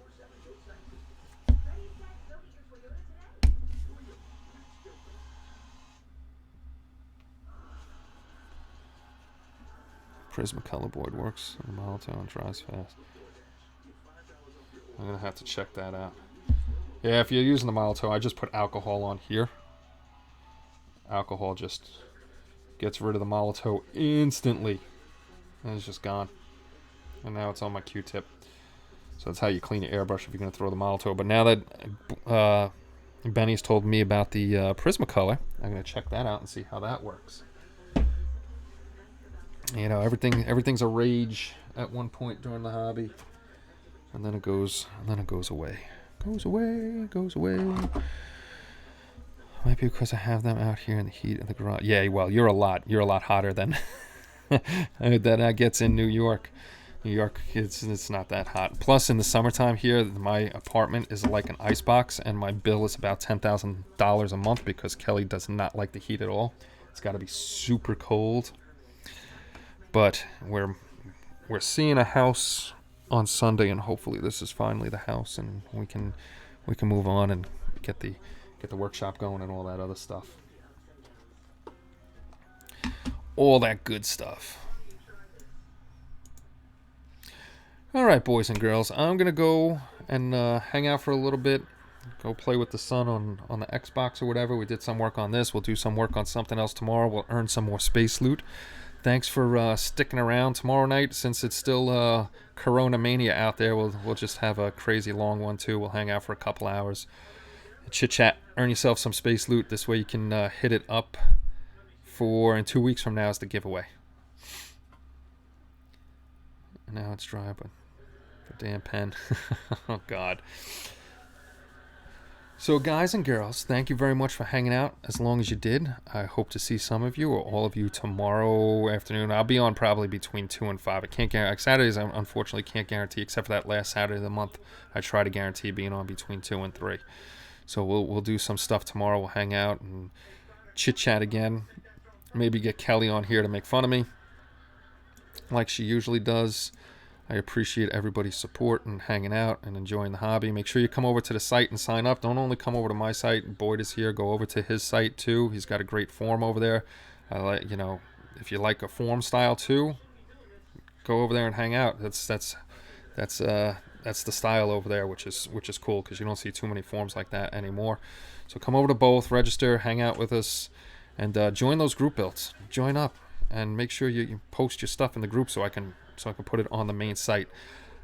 Prismacolor board works on the Molotow and dries fast. I'm gonna have to check that out. Yeah, if you're using the Molotow, I just put alcohol on here. Alcohol just gets rid of the Molotow instantly, and it's just gone. And now it's on my Q-tip. So that's how you clean your airbrush if you're gonna throw the Molotow. But now that Benny's told me about the Prismacolor, I'm gonna check that out and see how that works. You know, everything's a rage at one point during the hobby, and then it goes away. Goes away. Might be because I have them out here in the heat of the garage. Yeah, well, you're a lot hotter than that gets in New York. New York, it's not that hot. Plus, in the summertime here, my apartment is like an icebox, and my bill is about $10,000 a month because Kelly does not like the heat at all. It's got to be super cold. But we're seeing a house on Sunday, and hopefully this is finally the house, and we can move on and get the workshop going and all that other stuff. All that good stuff. All right, boys and girls, I'm gonna go and hang out for a little bit. Go play with the son on the Xbox or whatever. We did some work on this. We'll do some work on something else tomorrow. We'll earn some more space loot. Thanks for sticking around tomorrow night. Since it's still Corona Mania out there, we'll just have a crazy long one too. We'll hang out for a couple hours, chit chat, earn yourself some space loot. This way you can hit it up in 2 weeks from now is the giveaway. And now it's dry, but the damn pen. Oh God. So guys and girls, thank you very much for hanging out as long as you did. I hope to see some of you or all of you tomorrow afternoon. I'll be on probably between 2 and 5. I can't guarantee. Saturdays I unfortunately can't guarantee, except for that last Saturday of the month. I try to guarantee being on between 2 and 3. So we'll do some stuff tomorrow. We'll hang out and chit chat again. Maybe get Kelly on here to make fun of me, like she usually does. I appreciate everybody's support and hanging out and enjoying the hobby. Make sure you come over to the site and sign up. Don't only come over to my site. Boyd is here. Go over to his site too. He's got a great forum over there. If you like a forum style too, go over there and hang out. That's the style over there, which is cool because you don't see too many forums like that anymore. So come over to both, register, hang out with us, and join those group builds. Join up and make sure you post your stuff in the group so I can put it on the main site.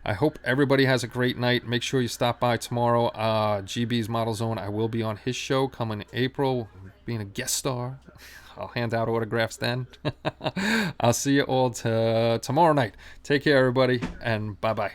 I hope everybody has a great night. Make sure you stop by tomorrow. GB's Model Zone, I will be on his show coming in April, being a guest star. I'll hand out autographs then. I'll see you all tomorrow night. Take care, everybody, and bye-bye.